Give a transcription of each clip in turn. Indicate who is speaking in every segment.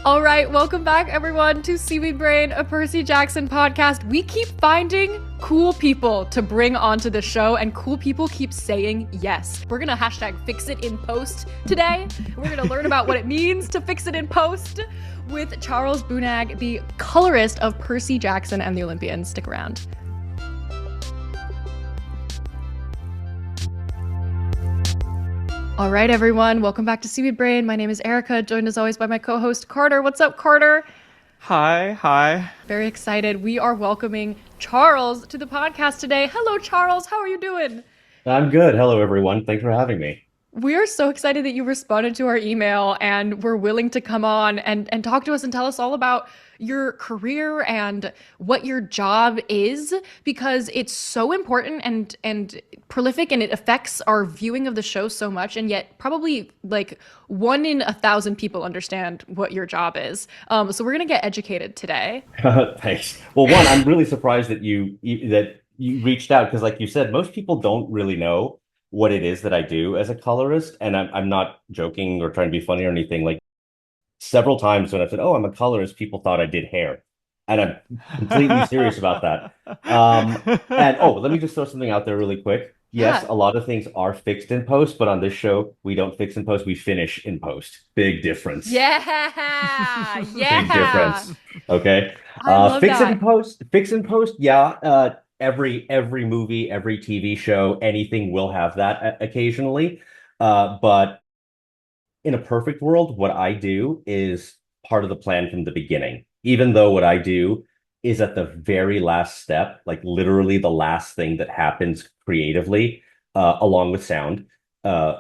Speaker 1: All right, welcome back, everyone, to Seaweed Brain, a Percy Jackson podcast. We keep finding cool people to bring onto the show, and cool people keep saying yes. We're gonna hashtag fix it in post today. We're gonna learn about what it means to fix it in post with Charles Bunnag, the colorist of Percy Jackson and the Olympians. Stick around. All right, everyone, welcome back to Seaweed Brain. My name is Erica, joined as always by my co-host Carter. What's up, Carter?
Speaker 2: Hi.
Speaker 1: Very excited. We are welcoming Charles to the podcast today. Hello, Charles. How are you doing?
Speaker 3: I'm good. Hello, everyone. Thanks for having me.
Speaker 1: We are so excited that you responded to our email and were willing to come on and talk to us and tell us all about your career and what your job is, because it's so important and prolific, and it affects our viewing of the show so much, and yet probably like 1 in 1,000 people understand what your job is. So we're gonna get educated today.
Speaker 3: Thanks. Well, one, I'm really surprised that you reached out because, like you said, most people don't really know what it is that I do as a colorist, and I'm not joking or trying to be funny or anything. Like several times when I said, "Oh, I'm a colorist," people thought I did hair, and I'm completely serious about that. And let me just throw something out there really quick. Yes,
Speaker 1: Yeah.
Speaker 3: a lot of things are fixed in post, but on this show, we don't fix in post, we finish in post. Big difference.
Speaker 1: Yeah.
Speaker 3: Big
Speaker 1: Yeah.
Speaker 3: difference. Okay.
Speaker 1: I love
Speaker 3: Fix it
Speaker 1: that.
Speaker 3: in post. Fix in post. Yeah. Every movie, every TV show, anything will have that occasionally. But in a perfect world, what I do is part of the plan from the beginning. Even though what I do is at the very last step, like literally the last thing that happens creatively, along with sound. Uh,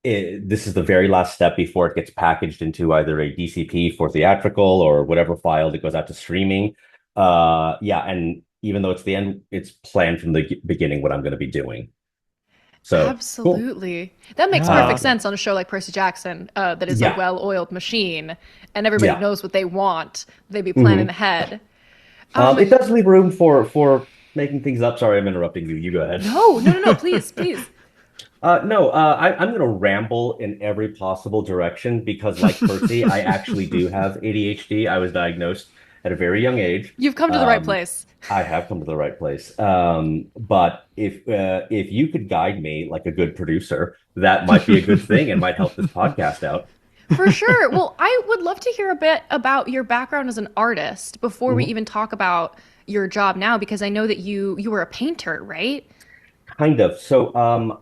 Speaker 3: this is the very last step before it gets packaged into either a DCP for theatrical or whatever file that goes out to streaming. Yeah, and even though it's the end, it's planned from the beginning what I'm going to be doing. So cool.
Speaker 1: Absolutely. That makes perfect
Speaker 2: Yeah.
Speaker 1: sense on a show like Percy Jackson, that is a
Speaker 3: Yeah.
Speaker 1: well-oiled machine, and everybody
Speaker 3: Yeah.
Speaker 1: knows what they want. They be planning
Speaker 3: Mhm.
Speaker 1: ahead. Um,
Speaker 3: It does leave room for making things up. Sorry, I'm interrupting you. You go ahead.
Speaker 1: no, no, no, no, please, please.
Speaker 3: No, I'm going to ramble in every possible direction because, like Percy, I actually do have ADHD. I was diagnosed at a very young age.
Speaker 1: You've come to the right
Speaker 3: Um,
Speaker 1: place.
Speaker 3: I have come to the right place. But if you could guide me like a good producer, that might be a good thing and might help this podcast out.
Speaker 1: For sure. Well, I would love to hear a bit about your background as an artist before we
Speaker 3: Mhm.
Speaker 1: even talk about your job now, because I know that you were a painter, right?
Speaker 3: Kind of. So,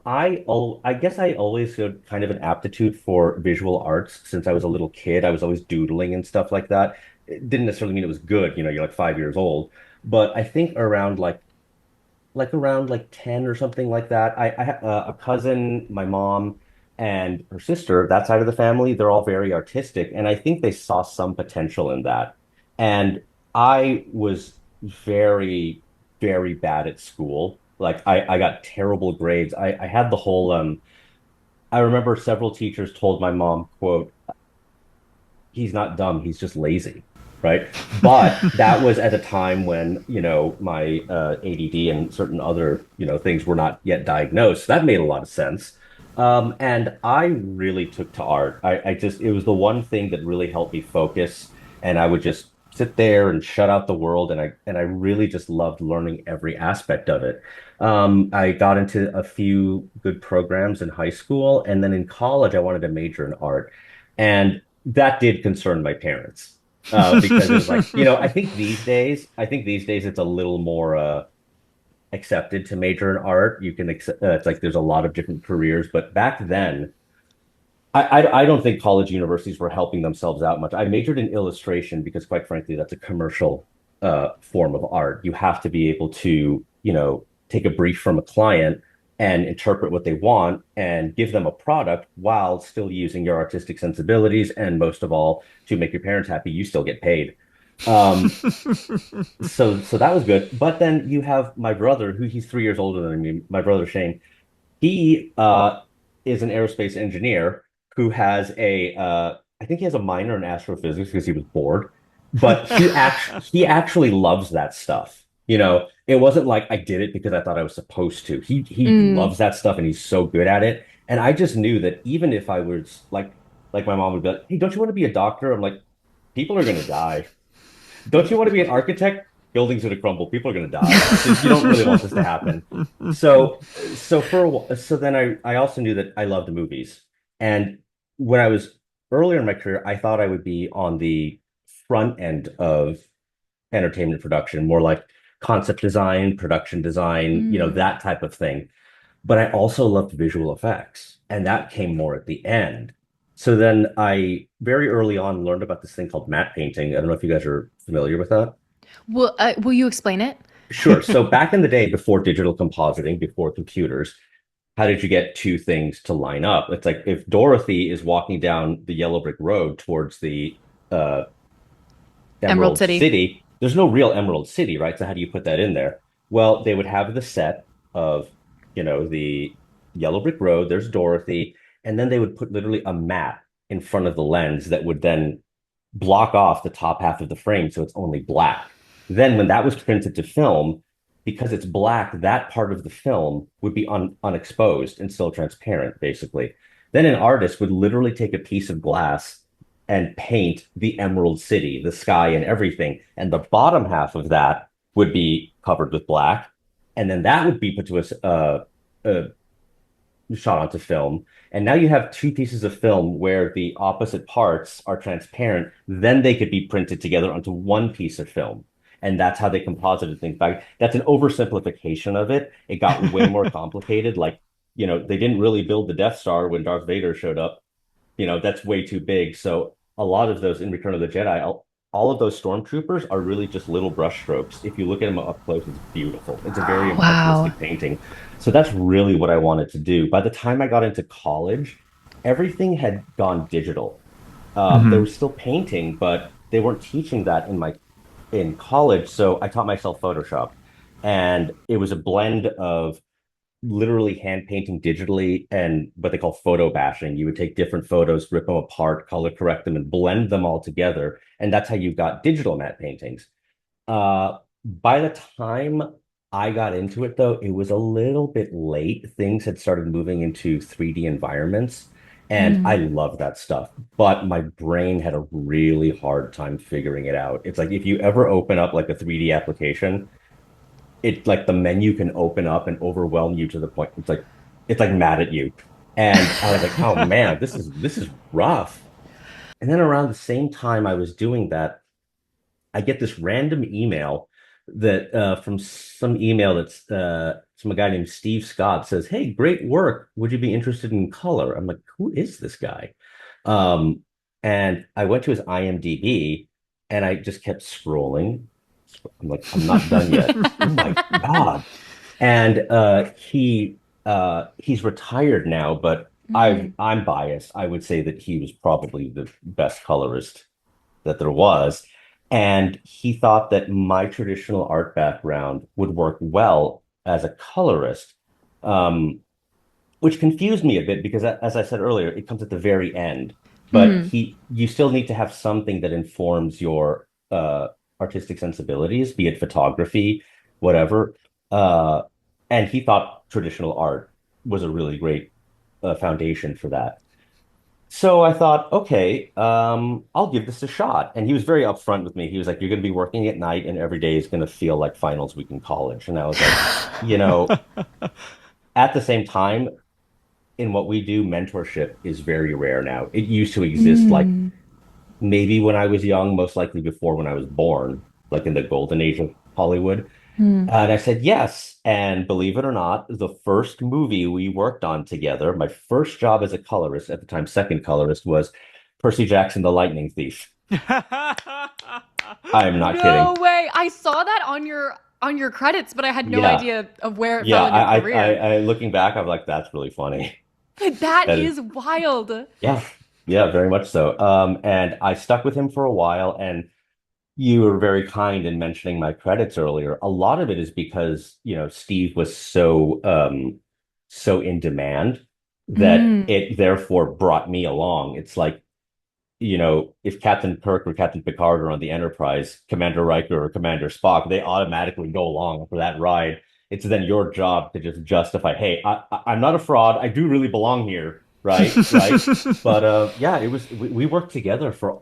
Speaker 3: I guess I always had kind of an aptitude for visual arts since I was a little kid. I was always doodling and stuff like that. It didn't necessarily mean it was good, you're like 5 years old. But I think around around like 10 or something like that, I have a cousin, my mom, and her sister, that side of the family, they're all very artistic, and I think they saw some potential in that. And I was very, very bad at school. Like I got terrible grades. I had the whole I remember several teachers told my mom, quote, he's not dumb, he's just lazy. Right. But that was at a time when, my ADD and certain other, things were not yet diagnosed. That made a lot of sense. And I really took to art. It was the one thing that really helped me focus. And I would just sit there and shut out the world. And I really just loved learning every aspect of it. I got into a few good programs in high school. And then in college, I wanted to major in art. And that did concern my parents because it was like, I think these days it's a little more accepted to major in art. You can accept, it's like there's a lot of different careers, but back then, I don't think college universities were helping themselves out much. I majored in illustration because, quite frankly, that's a commercial form of art. You have to be able to, take a brief from a client and interpret what they want and give them a product while still using your artistic sensibilities. And most of all, to make your parents happy, you still get paid. Um, so that was good. But then you have my brother, who he's 3 years older than me, my brother Shane. He is an aerospace engineer who has I think he has a minor in astrophysics because he was bored, but he actually loves that stuff. It wasn't like I did it because I thought I was supposed to. He
Speaker 1: Mm.
Speaker 3: loves that stuff and he's so good at it. And I just knew that even if I was like my mom would be like, "Hey, don't you want to be a doctor?" I'm like, people are going to die. Don't you want to be an architect? Buildings are going to crumble. People are going to die. You don't really want this to happen. So then I also knew that I loved movies. And when I was earlier in my career, I thought I would be on the front end of entertainment production, more like concept design, production design,
Speaker 1: Mm.
Speaker 3: that type of thing. But I also loved visual effects, and that came more at the end. So then I very early on learned about this thing called matte painting. I don't know if you guys are familiar with that.
Speaker 1: Will you explain it?
Speaker 3: Sure. So back in the day, before digital compositing, before computers, how did you get two things to line up? It's like if Dorothy is walking down the yellow brick road towards the uh,
Speaker 1: Emerald
Speaker 3: Emerald
Speaker 1: City.
Speaker 3: City, there's no real Emerald City, right? So how do you put that in there? Well, they would have the set of, the yellow brick road, there's Dorothy, and then they would put literally a mat in front of the lens that would then block off the top half of the frame so it's only black. Then when that was printed to film, because it's black, that part of the film would be unexposed and still transparent, basically. Then an artist would literally take a piece of glass and paint the Emerald City, the sky and everything. And the bottom half of that would be covered with black. And then that would be put to a shot onto film. And now you have two pieces of film where the opposite parts are transparent. Then they could be printed together onto one piece of film. And that's how they composited things back. That's an oversimplification of it. It got way more complicated. Like, they didn't really build the Death Star when Darth Vader showed up. That's way too big. So a lot of those in Return of the Jedi, all of those stormtroopers are really just little brush strokes. If you look at them up close, it's beautiful. It's a very
Speaker 1: Wow.
Speaker 3: impressionistic painting. So that's really what I wanted to do. By the time I got into college, everything had gone digital. There
Speaker 2: Mhm.
Speaker 3: was still painting, but they weren't teaching that in college. So I taught myself Photoshop, and it was a blend of literally hand painting digitally and what they call photo bashing. You would take different photos, rip them apart, color correct them, and blend them all together. And that's how you got digital matte paintings. By the time I got into it, though, it was a little bit late. Things had started moving into 3D environments, and I
Speaker 1: Mm.
Speaker 3: love that stuff. But my brain had a really hard time figuring it out. It's like if you ever open up like a 3D application, it like the menu can open up and overwhelm you to the point it's like mad at you. And I was like, oh man, this is rough. And then around the same time I was doing that, I get this random email that from some email that's from a guy named Steve Scott says, "Hey, great work. Would you be interested in color?" I'm like, who is this guy? Um, and I went to his IMDb and I just kept scrolling. I'm like, I'm not done yet. Oh my God. And he's retired now, but
Speaker 1: Mm.
Speaker 3: I'm biased. I would say that he was probably the best colorist that there was. And he thought that my traditional art background would work well as a colorist, um, which confused me a bit because, as I said earlier, it comes at the very end. But
Speaker 1: Mm.
Speaker 3: you still need to have something that informs your artistic sensibilities, be it photography, whatever. Uh, and he thought traditional art was a really great foundation for that. So I thought, okay, I'll give this a shot. And he was very upfront with me. He was like, "You're going to be working at night, and every day is going to feel like finals week in college." And I was like, you know, at the same time, in what we do, mentorship is very rare now. It used to exist like
Speaker 1: Mm.
Speaker 3: maybe when I was young, most likely before when I was born, like in the golden age of Hollywood.
Speaker 1: Mm.
Speaker 3: And I said yes. And believe it or not, the first movie we worked on together, my first job as a colorist, at the time, second colorist, was Percy Jackson, the Lightning Thief. I am not
Speaker 1: No
Speaker 3: kidding.
Speaker 1: way. I saw that on your credits, but I had no
Speaker 3: Yeah.
Speaker 1: idea of where it
Speaker 3: Yeah.
Speaker 1: fell in your career.
Speaker 3: Looking back, I'm like, that's really funny.
Speaker 1: That
Speaker 3: That is,
Speaker 1: is wild.
Speaker 3: yeah. Yeah, very much so. And I stuck with him for a while, and you were very kind in mentioning my credits earlier. A lot of it is because, Steve was so in demand that
Speaker 1: Mm.
Speaker 3: it therefore brought me along. It's like, if Captain Kirk or Captain Picard are on the Enterprise, Commander Riker or Commander Spock, they automatically go along for that ride. It's then your job to just justify, hey, I'm not a fraud. I do really belong here, right? Right. But yeah, we worked together for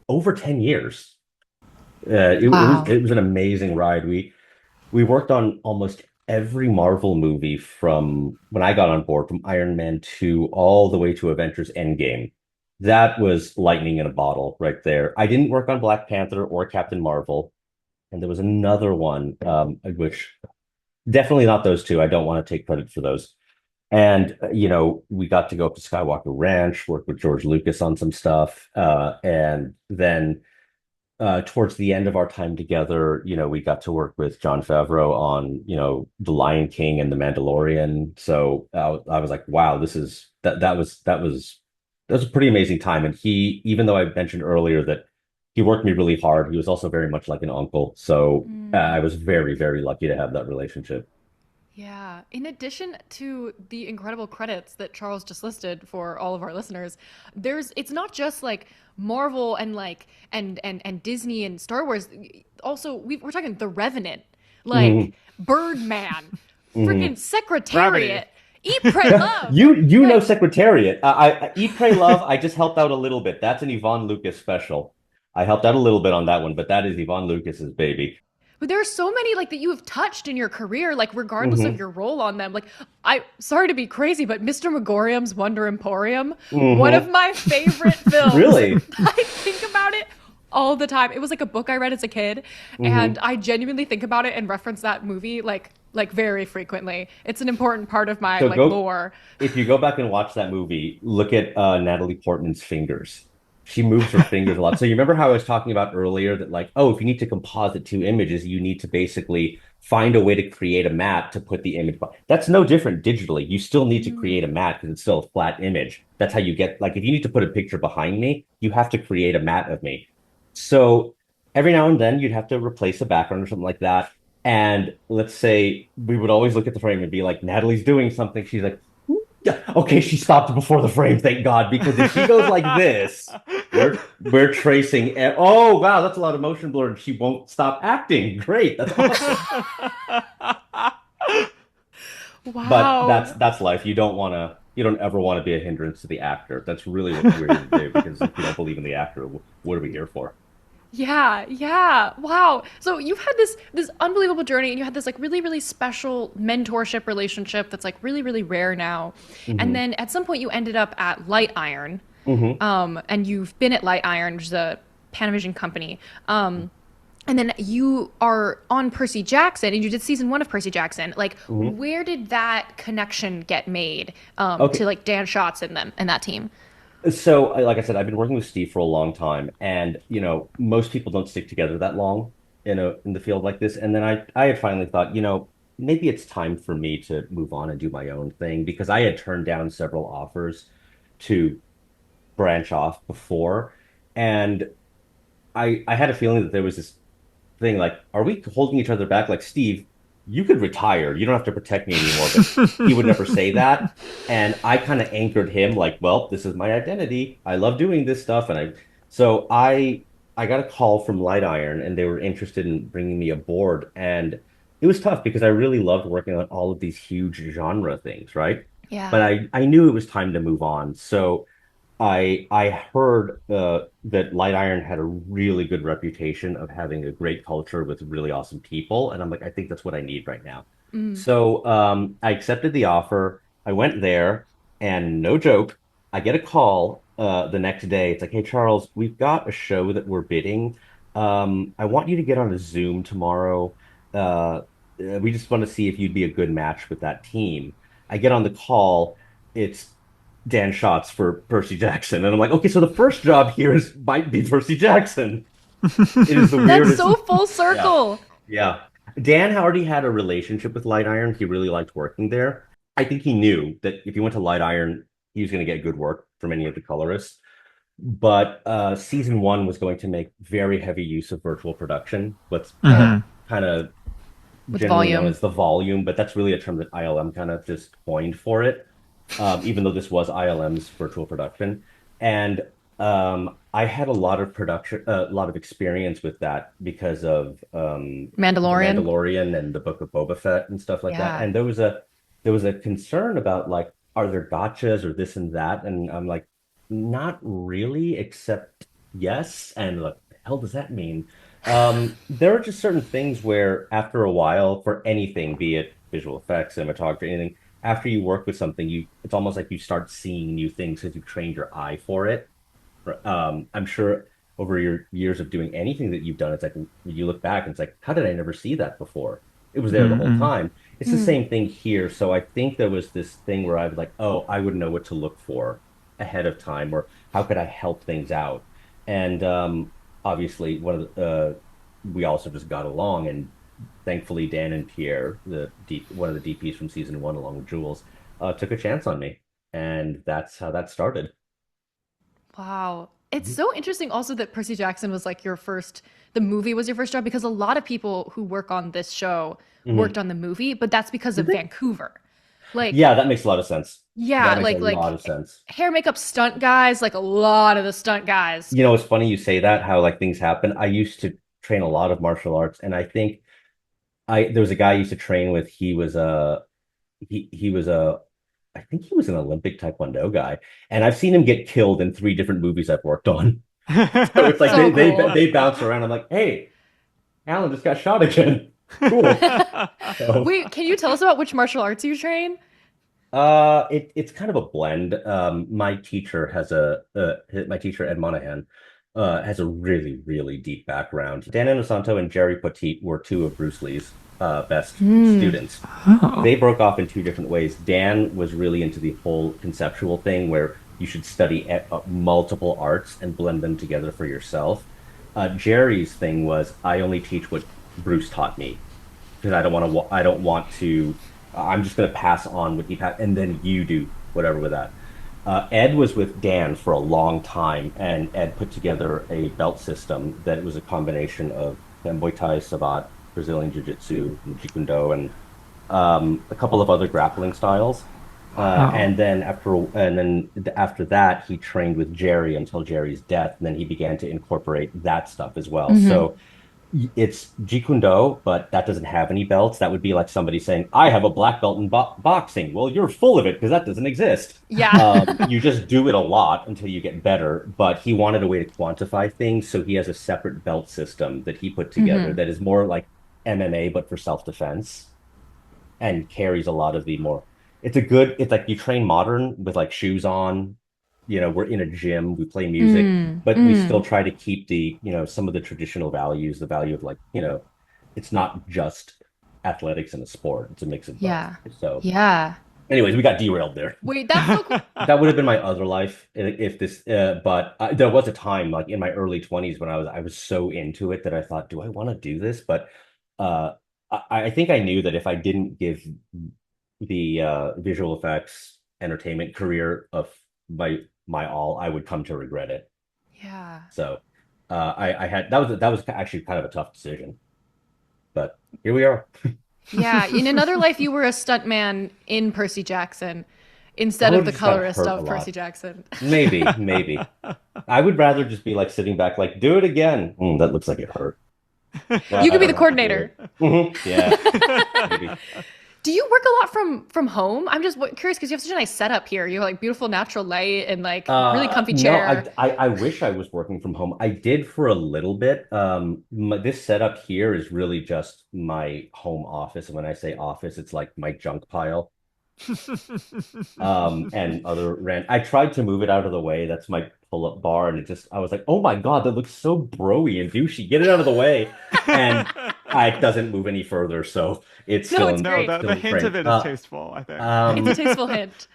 Speaker 3: over 10 years.
Speaker 1: Wow.
Speaker 3: It was an amazing ride. We worked on almost every Marvel movie from when I got on board, from Iron Man 2 all the way to Avengers Endgame. That was lightning in a bottle right there. I didn't work on Black Panther or Captain Marvel, and there was another one, which definitely not those two. I don't want to take credit for those. And we got to go up to Skywalker Ranch, work with George Lucas on some stuff, and then towards the end of our time together, we got to work with Jon Favreau on, The Lion King and The Mandalorian. So I was like, wow, this is that was a pretty amazing time. And even though I mentioned earlier that he worked me really hard, he was also very much like an uncle. So I
Speaker 1: Mm.
Speaker 3: was very, very lucky to have that relationship.
Speaker 1: Yeah. In addition to the incredible credits that Charles just listed for all of our listeners, it's not just like Marvel and like and Disney and Star Wars. Also, we're talking The Revenant, like
Speaker 3: Mhm,
Speaker 1: Birdman, freaking
Speaker 3: mhm.
Speaker 2: Gravity.
Speaker 1: Secretariat, Eat, Pray, Love.
Speaker 3: You know
Speaker 1: Like,
Speaker 3: Secretariat. I Eat, Pray, Love. I just helped out a little bit. That's an Yvonne Lucas special. I helped out a little bit on that one, but that is Yvonne Lucas's baby.
Speaker 1: but there are so many like that you have touched in your career, like regardless of
Speaker 3: Hmm.
Speaker 1: your role on them. Like, I sorry to be crazy, but Mr. Megorium's Wonder Emporium, one of
Speaker 3: Hmm.
Speaker 1: my favorite films.
Speaker 3: Really?
Speaker 1: I think about it all the time. It was like a book I read as a kid, and
Speaker 3: Hmm.
Speaker 1: I genuinely think about it and reference that movie like very frequently. It's an important part of my
Speaker 3: So
Speaker 1: like
Speaker 3: go
Speaker 1: lore.
Speaker 3: if you go back and watch that movie, look at Natalie Portman's fingers. She moves her fingers a lot. So you remember how I was talking about earlier that like, oh, if you need to composite two images, you need to basically find a way to create a mat to put the image. That's no different digitally. You still need to create a
Speaker 1: Mm.
Speaker 3: mat because it's still a flat image. That's how you get like if you need to put a picture behind me, you have to create a mat of me. So every now and then you'd have to replace a background or something like that. And let's say we would always look at the frame and be like, Natalie's doing something. She's like, yeah, okay, she stopped before the frame, thank God, because if she goes like this, we're tracing. Oh wow, that's a lot of motion blur, and she won't stop acting. Great, that's awesome. But
Speaker 1: Wow.
Speaker 3: that's life. You don't ever want to be a hindrance to the actor. That's really what we're here to do. Because if you don't believe in the actor, what are we here for?
Speaker 1: Yeah, yeah. Wow. So you've had this unbelievable journey and you had this like really really special mentorship relationship that's like really really rare now. And
Speaker 3: Hmm.
Speaker 1: then at some point you ended up at Light Iron.
Speaker 3: Hmm.
Speaker 1: And you've been at Light Iron, which is a Panavision company. And then you are on Percy Jackson and you did season 1 of Percy Jackson. Like
Speaker 3: Hmm.
Speaker 1: where did that connection get made to
Speaker 3: Okay,
Speaker 1: like Dan Schatz and them and that team?
Speaker 3: so, like I said, I've been working with Steve for a long time, and most people don't stick together that long in the field like this. And then I had finally thought, maybe it's time for me to move on and do my own thing because I had turned down several offers to branch off before, and I had a feeling that there was this thing like, are we holding each other back? Like, Steve, you could retire. You don't have to protect me anymore. But he would never say that. And I kind of anchored him like, well, this is my identity. I love doing this stuff. So I got a call from Light Iron and they were interested in bringing me aboard. And it was tough because I really loved working on all of these huge genre things, right? But
Speaker 1: Yeah.
Speaker 3: I knew it was time to move on. So I heard that Light Iron had a really good reputation of having a great culture with really awesome people, and I'm like, I think that's what I need right now.
Speaker 1: Mm.
Speaker 3: So I accepted the offer. I went there, and no joke, I get a call the next day. It's like, hey Charles, we've got a show that we're bidding. I want you to get on a Zoom tomorrow. We just want to see if you'd be a good match with that team. I get on the call. It's Dan Schatz for Percy Jackson. And I'm like, okay, so the first job here is might be Percy Jackson. It is the
Speaker 1: That's
Speaker 3: weirdest.
Speaker 1: so full
Speaker 3: Yeah.
Speaker 1: circle.
Speaker 3: Yeah. Dan already had a relationship with Light Iron. He really liked working there. I think he knew that if he went to Light Iron, he was going to get good work from any of the colorists. But season one was going to make very heavy use of virtual production, what's
Speaker 2: Hmm.
Speaker 3: kind of
Speaker 1: With
Speaker 3: generally known
Speaker 1: volume.
Speaker 3: as the volume, but that's really a term that ILM kind of just coined for it, even though this was ILM's virtual production. And I had a lot of production, a lot of experience with that because of The
Speaker 1: Mandalorian.
Speaker 3: Mandalorian and the Book of Boba Fett and stuff like that.
Speaker 1: Yeah.
Speaker 3: And there was a concern about like, are there gotchas or this and that? And I'm like, not really, except yes, and what the hell does that mean? There are just certain things where after a while, for anything, be it visual effects, cinematography, anything, after you work with something, it's almost like you start seeing new things because you've trained your eye for it. I'm sure over your years of doing anything that you've done, it's like you look back and it's like, how did I never see that before? It was there the whole
Speaker 2: Mm-mm.
Speaker 3: time. It's the
Speaker 1: Mm.
Speaker 3: same thing here. So I think there was this thing where I was like, oh, I would know what to look for ahead of time, or how could I help things out? And obviously, we also just got along, and thankfully, Dan and Pierre, one of the DPs from season one, along with Jules, took a chance on me, and that's how that started.
Speaker 1: Wow. It's so interesting also that Percy Jackson was like the movie was your first job because a lot of people who work on this show worked
Speaker 3: Mhm.
Speaker 1: on the movie, but that's because
Speaker 3: Did
Speaker 1: of
Speaker 3: they?
Speaker 1: Vancouver. Like,
Speaker 3: Yeah, that makes a lot of sense. That
Speaker 1: yeah,
Speaker 3: makes a lot of sense.
Speaker 1: hair makeup stunt guys, like a lot of the stunt guys.
Speaker 3: You know, it's funny you say that, how like things happen. I used to train a lot of martial arts, and I think I there was a guy I used to train with. He was a I think he was an Olympic Taekwondo guy, and I've seen him get killed in three different movies I've worked on. So it's like
Speaker 1: So cool.
Speaker 3: they bounce around. I'm like, hey, Alan just got shot again. Cool. So
Speaker 1: Wait, can you tell us about which martial arts you train?
Speaker 3: it's kind of a blend. My teacher Ed Monahan has a really deep background. Dan Inosanto and Jerry Poteet were two of Bruce Lee's best
Speaker 1: Hmm.
Speaker 3: students.
Speaker 2: Oh.
Speaker 3: They broke off in two different ways. Dan was really into the whole conceptual thing where you should study multiple arts and blend them together for yourself. Jerry's thing was I only teach what Bruce taught me because I don't want to. I'm just going to pass on what he passed, and then you do whatever with that. Ed was with Dan for a long time, and Ed put together a belt system that was a combination of Muay Thai, Sabat, Brazilian Jiu-Jitsu, and Jeet Kune Do, and a couple of other grappling styles.
Speaker 2: Wow.
Speaker 3: And then after that, he trained with Jerry until Jerry's death, and then he began to incorporate that stuff as well.
Speaker 1: Hmm.
Speaker 3: So it's Jeet Kune Do, but that doesn't have any belts. That would be like somebody saying, "I have a black belt in boxing." Well, you're full of it because that doesn't exist.
Speaker 1: Yeah.
Speaker 3: You just do it a lot until you get better. But he wanted a way to quantify things, so he has a separate belt system that he put together
Speaker 1: Hmm.
Speaker 3: that is more like MMA, but for self-defense, and carries a lot of the more. It's like you train modern with like shoes on. You know, we're in a gym, we play music,
Speaker 1: Mm.
Speaker 3: but we still
Speaker 1: Mm.
Speaker 3: try to keep some of the traditional values, the value of like, it's not just athletics and a sport, it's a mix of both.
Speaker 1: Yeah.
Speaker 3: So,
Speaker 1: Yeah.
Speaker 3: anyways, we got derailed there.
Speaker 1: Wait, that's so cool.
Speaker 3: That would have been my other life if there was a time like in my early 20s when I was so into it that I thought, do I want to do this? But uh, I think I knew that if I didn't give the visual effects entertainment career of my all, I would come to regret it.
Speaker 1: Yeah.
Speaker 3: So I had that was actually kind of a tough decision, but here we are.
Speaker 1: Yeah. In another life, you were a stuntman in Percy Jackson
Speaker 3: I
Speaker 1: instead of
Speaker 3: would
Speaker 1: the
Speaker 3: have just got
Speaker 1: colorist
Speaker 3: hurt a
Speaker 1: of Percy
Speaker 3: lot.
Speaker 1: Jackson.
Speaker 3: Maybe. I would rather just be like sitting back, like, do it again. That looks like it hurt.
Speaker 1: You
Speaker 3: I
Speaker 1: could be
Speaker 3: don't
Speaker 1: the
Speaker 3: have to do
Speaker 1: coordinator.
Speaker 3: it. Yeah, maybe.
Speaker 1: Do you work a lot from home? I'm just curious because you have such a nice setup here. You have like beautiful natural light and like really comfy
Speaker 3: No,
Speaker 1: chair.
Speaker 3: I wish I was working from home. I did for a little bit. This setup here is really just my home office. And when I say office, it's like my junk pile. And other rent. I tried to move it out of the way. That's my pull-up bar, and I was like, oh my God, that looks so broy and douchey. Get it out of the way. And it doesn't move any further, so it's
Speaker 1: No,
Speaker 3: still
Speaker 1: it's
Speaker 3: in
Speaker 2: No,
Speaker 1: great.
Speaker 3: it's
Speaker 2: the
Speaker 3: still in
Speaker 2: hint of
Speaker 3: frame.
Speaker 2: it is tasteful, I think.
Speaker 1: It's a tasteful hint.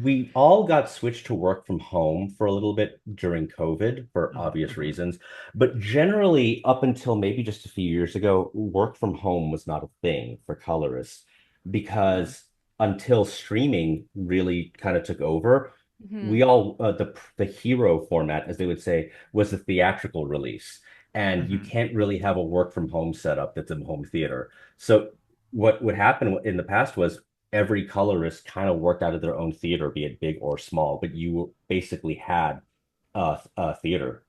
Speaker 3: We all got switched to work from home for a little bit during COVID for
Speaker 2: Mhm,
Speaker 3: obvious
Speaker 2: mhm.
Speaker 3: reasons. But generally, up until maybe just a few years ago, work from home was not a thing for colorists
Speaker 2: Hmm.
Speaker 3: because until streaming really kind of took over,
Speaker 1: Hmm.
Speaker 3: we all the hero format, as they would say, was the theatrical release. And you
Speaker 2: Hmm.
Speaker 3: can't really have a work from home setup that's a home theater. So what would happen in the past was every colorist kind of worked out of their own theater, be it big or small, but you basically had a theater.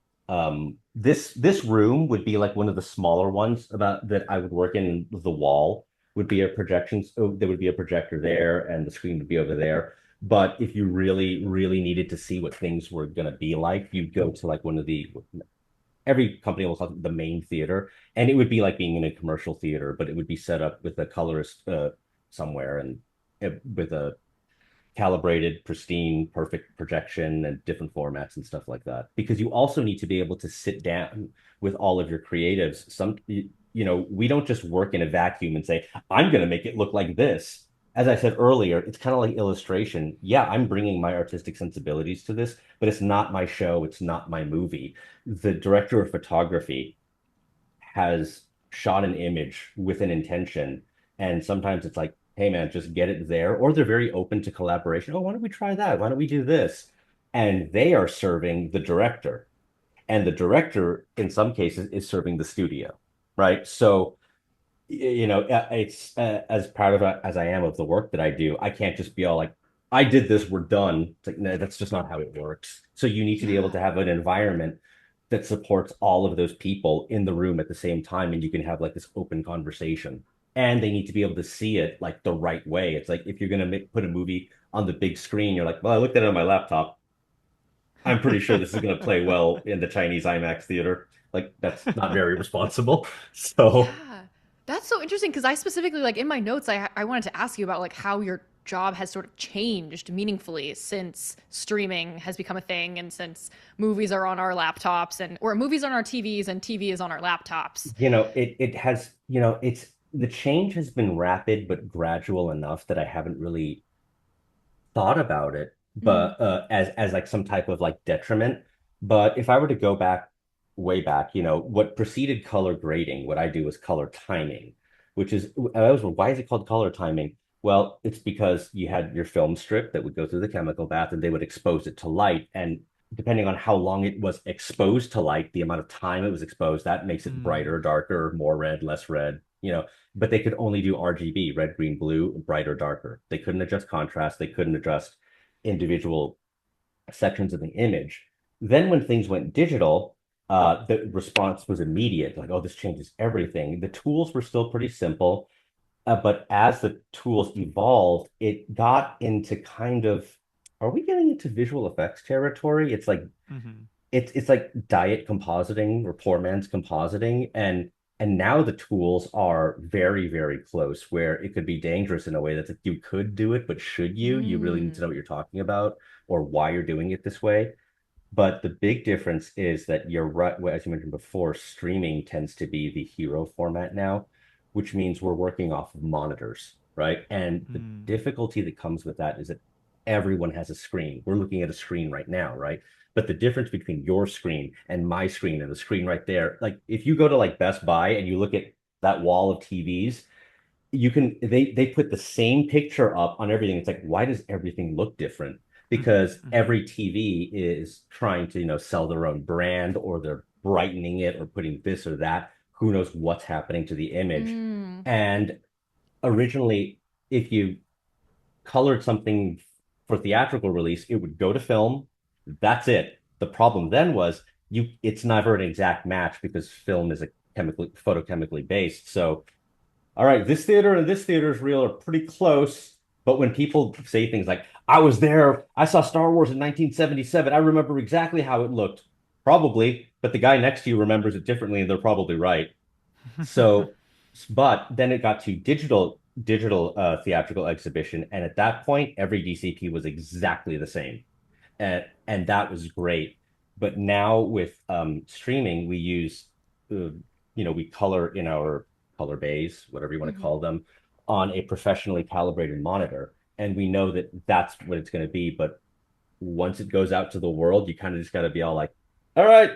Speaker 3: This room would be like one of the smaller ones about that I would work in. The wall would be a projection, so there would be a projector there, and the screen would be over there. But if you really, really needed to see what things were going to be like, you'd go to like one of the every company will call it the main theater, and it would be like being in a commercial theater, but it would be set up with a colorist somewhere and with a calibrated, pristine, perfect projection and different formats and stuff like that. Because you also need to be able to sit down with all of your creatives. We don't just work in a vacuum and say, I'm going to make it look like this. As I said earlier, it's kind of like illustration. Yeah, I'm bringing my artistic sensibilities to this, but it's not my show. It's not my movie. The director of photography has shot an image with an intention. And sometimes it's like, hey man, just get it there. Or they're very open to collaboration. Oh, why don't we try that? Why don't we do this? And they are serving the director. And the director, in some cases, is serving the studio, right? So, it's as proud of as I am of the work that I do, I can't just be all like, I did this, we're done. It's like, no, that's just not how it works. So you need to be able
Speaker 1: Yeah.
Speaker 3: to have an environment that supports all of those people in the room at the same time, and you can have like this open conversation. And they need to be able to see it like the right way. It's like if you're gonna put a movie on the big screen, you're like, well, I looked at it on my laptop. I'm pretty sure this is gonna play well in the Chinese IMAX theater. Like that's not very responsible. So
Speaker 1: Yeah. That's so interesting because I specifically like in my notes I wanted to ask you about like how your job has sort of changed meaningfully since streaming has become a thing and since movies are on our laptops and or movies on our TVs and TV is on our laptops.
Speaker 3: it has, it's the change has been rapid but gradual enough that I haven't really thought about it,
Speaker 1: Mm.
Speaker 3: but as like some type of like detriment. But if I were to go back way back, what preceded color grading, what I do is color timing, which is I was why is it called color timing? Well, it's because you had your film strip that would go through the chemical bath and they would expose it to light. And depending on how long it was exposed to light, the amount of time it was exposed, that makes it
Speaker 2: Mm.
Speaker 3: brighter, darker, more red, less red, but they could only do RGB, red, green, blue, brighter, darker. They couldn't adjust contrast. They couldn't adjust individual sections of the image. Then when things went digital, the response was immediate. Like, oh, this changes everything. The tools were still pretty simple, but as the tools evolved, it got into kind of, are we getting into visual effects territory? It's like
Speaker 2: Mhm.
Speaker 3: it's like diet compositing or poor man's compositing, and now the tools are very, very close where it could be dangerous in a way that's like you could do it, but should you really need to
Speaker 1: Mm.
Speaker 3: know what you're talking about or why you're doing it this way. But the big difference is that you're right, well, as you mentioned before, streaming tends to be the hero format now, which means we're working off of monitors, right? And the
Speaker 2: Mm.
Speaker 3: difficulty that comes with that is that everyone has a screen. We're looking at a screen right now, right? But the difference between your screen and my screen and the screen right there, like if you go to like Best Buy and you look at that wall of TVs, they put the same picture up on everything. It's like, why does everything look different?
Speaker 2: Mhm.
Speaker 3: Because
Speaker 2: Mhm.
Speaker 3: every TV is trying to, sell their own brand or they're brightening it or putting this or that. Who knows what's happening to the image?
Speaker 1: Mm.
Speaker 3: And originally, if you colored something for theatrical release, it would go to film. That's it. The problem then was it's never an exact match because film is a chemically photochemically based. So all right, this theater and this theater's reel are pretty close. But when people say things like, I was there, I saw Star Wars in 1977, I remember exactly how it looked. Probably, but the guy next to you remembers it differently, and they're probably right. So, but then it got to digital theatrical exhibition, and at that point, every DCP was exactly the same, and that was great. But now with streaming, we use we color in our color bays, whatever you want to
Speaker 1: Mhm.
Speaker 3: call them, on a professionally calibrated monitor, and we know that that's what it's going to be. But once it goes out to the world, you kind of just got to be all like, all right,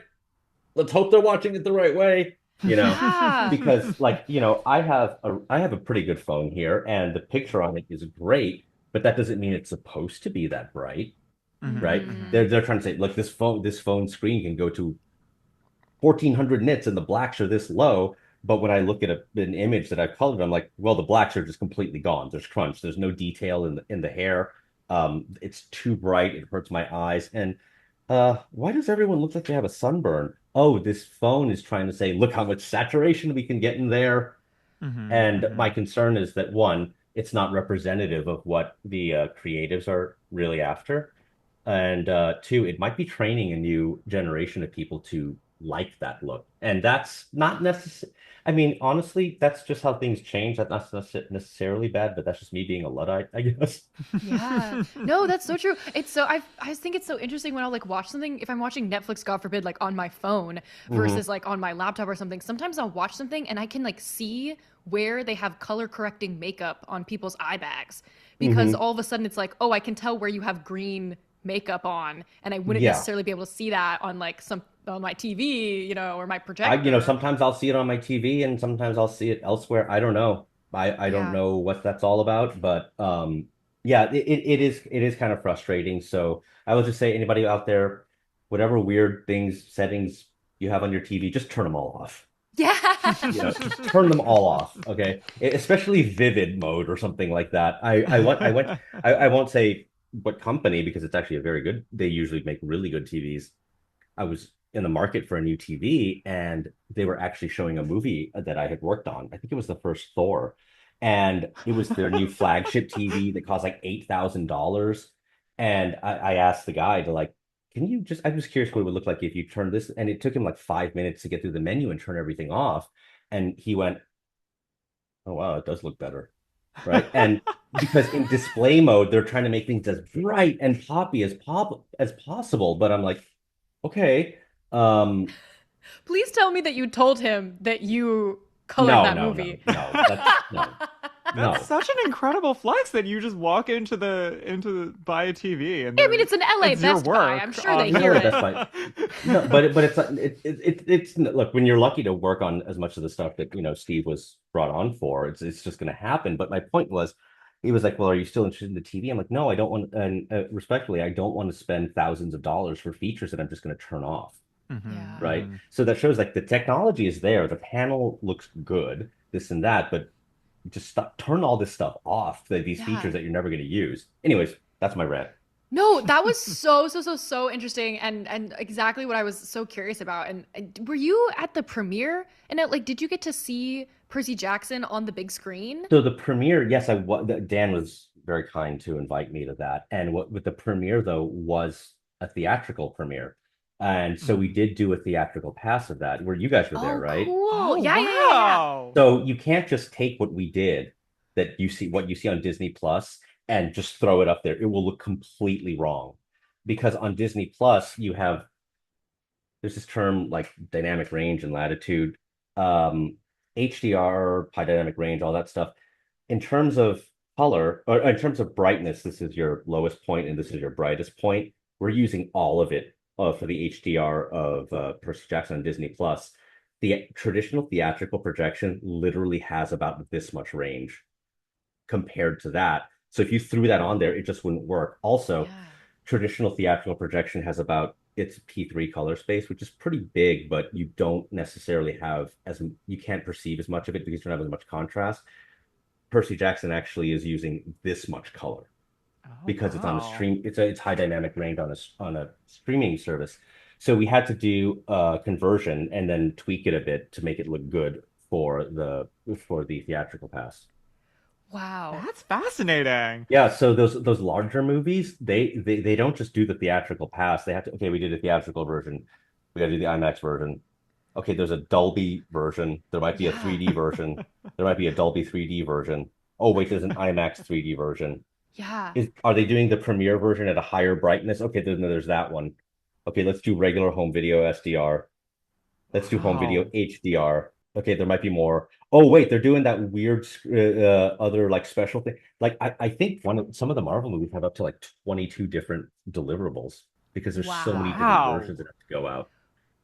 Speaker 3: let's hope they're watching it the right way,
Speaker 1: Yeah.
Speaker 3: because like, I have a pretty good phone here and the picture on it is great, but that doesn't mean it's supposed to be that bright,
Speaker 2: Mhm.
Speaker 3: right?
Speaker 2: Mhm.
Speaker 1: Mm.
Speaker 3: They're trying to say, look, this phone screen can go to 1400 nits and the blacks are this low. But when I look at an image that I've colored, I'm like, well, the blacks are just completely gone. There's crunch. There's no detail in the hair. It's too bright. It hurts my eyes. And why does everyone look like they have a sunburn? Oh, this phone is trying to say, look how much saturation we can get in there.
Speaker 2: Mhm.
Speaker 3: And my
Speaker 2: Mhm.
Speaker 3: concern is that one, it's not representative of what the creatives are really after. And two, it might be training a new generation of people to like that look. And that's not necessary. I mean, honestly, that's just how things change. That's not necessarily bad, but that's just me being a Luddite, I guess.
Speaker 1: Yeah. No, that's so true. It's so I just think it's so interesting when I'll like watch something if I'm watching Netflix, God forbid, like on my phone
Speaker 3: Hmm.
Speaker 1: versus like on my laptop or something. Sometimes I'll watch something and I can like see where they have color correcting makeup on people's eye bags because
Speaker 3: Hmm.
Speaker 1: all of a sudden it's like, oh, I can tell where you have green makeup on, and I wouldn't
Speaker 3: Yeah.
Speaker 1: necessarily be able to see that on like some on my TV, or my projector.
Speaker 3: Sometimes I'll see it on my TV and sometimes I'll see it elsewhere. I don't know. I don't
Speaker 1: Yeah.
Speaker 3: know what that's all about, but yeah, it is kind of frustrating. So I will just say anybody out there, whatever weird things, settings you have on your TV, just turn them all off. Just
Speaker 1: Yeah.
Speaker 3: turn them all off. Okay. Especially vivid mode or something like that. I won't say what company because it's actually a very good, they usually make really good TVs. I was in the market for a new TV and they were actually showing a movie that I had worked on. I think it was the first Thor. And it was their new flagship TV that cost like $8,000. And I asked the guy to like, can you just, I'm just curious what it would look like if you turn this. And it took him like 5 minutes to get through the menu and turn everything off. And he went, oh, wow, it does look better. Right. And because in display mode, they're trying to make things as bright and poppy as possible. But I'm like, okay. Um,
Speaker 1: Please tell me that you told him that you colored
Speaker 3: no,
Speaker 1: that
Speaker 3: no, no,
Speaker 1: movie.
Speaker 3: no. That's no,
Speaker 2: That's
Speaker 3: no.
Speaker 2: such an incredible flex that you just walk buy a TV and
Speaker 1: I mean, it's an LA
Speaker 2: it's your
Speaker 1: Best Buy. I'm
Speaker 2: work
Speaker 1: sure they
Speaker 2: on.
Speaker 3: It's
Speaker 1: hear
Speaker 3: LA
Speaker 1: it.
Speaker 3: Best Buy. No, but it's it's look, when you're lucky to work on as much of the stuff that Steve was brought on for, it's just going to happen. But my point was, he was like, "Well, are you still interested in the TV?" I'm like, "No, I don't want." And respectfully, I don't want to spend thousands of dollars for features that I'm just going to turn off.
Speaker 2: Mhm,
Speaker 1: Yeah.
Speaker 3: Right?
Speaker 2: mhm.
Speaker 3: So that shows like the technology is there, the panel looks good, this and that, but just stop, turn all this stuff off, these
Speaker 1: Yeah.
Speaker 3: features that you're never going to use. Anyways, that's my rant.
Speaker 1: No, that was so interesting and exactly what I was so curious about. And were you at the premiere? And like, did you get to see Percy Jackson on the big screen?
Speaker 3: So the premiere, yes, I was. Dan was very kind to invite me to that. And what with the premiere though was a theatrical premiere, and so we
Speaker 2: Mhm.
Speaker 3: did do a theatrical pass of that, where you guys were there,
Speaker 1: Oh,
Speaker 3: right?
Speaker 1: cool.
Speaker 2: Oh,
Speaker 1: Yeah.
Speaker 2: wow.
Speaker 3: So you can't just take what we did, what you see on Disney Plus, and just throw it up there. It will look completely wrong, because on Disney Plus you have there's this term like dynamic range and latitude, um, HDR, high dynamic range, all that stuff. In terms of color, or in terms of brightness, this is your lowest point and this is your brightest point. We're using all of it for the HDR of Percy Jackson on Disney Plus. The traditional theatrical projection literally has about this much range compared to that. So if you threw that on there, it just wouldn't work. Also,
Speaker 1: Yeah.
Speaker 3: traditional theatrical projection has about its P3 color space, which is pretty big, but you don't necessarily have you can't perceive as much of it because you don't have as much contrast. Percy Jackson actually is using this much color
Speaker 2: Oh,
Speaker 3: because it's on a
Speaker 2: wow.
Speaker 3: stream. It's high dynamic range on a streaming service. So we had to do a conversion and then tweak it a bit to make it look good for the theatrical pass.
Speaker 1: Wow.
Speaker 2: That's fascinating.
Speaker 3: Yeah, so those larger movies, they don't just do the theatrical pass. They have to, okay, we did a theatrical version. We got to do the IMAX version. Okay, there's a Dolby version. There might be a
Speaker 1: Yeah.
Speaker 3: 3D version. There might be a Dolby 3D version. Oh, wait, there's an IMAX 3D version.
Speaker 1: Yeah.
Speaker 3: Are they doing the premiere version at a higher brightness? Okay, there's that one. Okay, let's do regular home video SDR. Let's do home video
Speaker 2: Wow.
Speaker 3: HDR. Okay, there might be more. Oh, wait, they're doing that weird other like special thing. Like I think some of the Marvel movies have up to like 22 different deliverables because there's so many
Speaker 1: Wow.
Speaker 3: different
Speaker 2: Wow.
Speaker 3: versions that have to go out.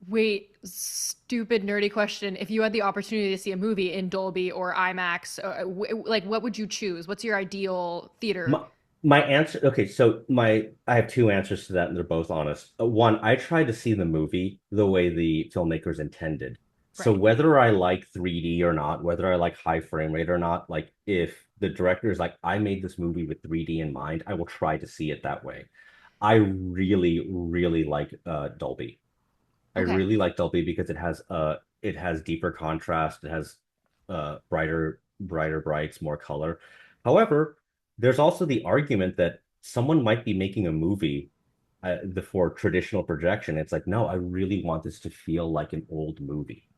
Speaker 1: Wait, stupid nerdy question. If you had the opportunity to see a movie in Dolby or IMAX, like what would you choose? What's your ideal theater?
Speaker 3: My my answer, okay, so my I have two answers to that, and they're both honest. One, I tried to see the movie the way the filmmakers intended. So
Speaker 1: Right.
Speaker 3: whether I like 3D or not, whether I like high frame rate or not, like if the director is like, I made this movie with 3D in mind, I will try to see it that way. I really, really like Dolby. I
Speaker 1: Okay.
Speaker 3: really like Dolby because it has deeper contrast, it has brighter brights, more color. However, there's also the argument that someone might be making a movie for traditional projection. It's like, no, I really want this to feel like an old movie,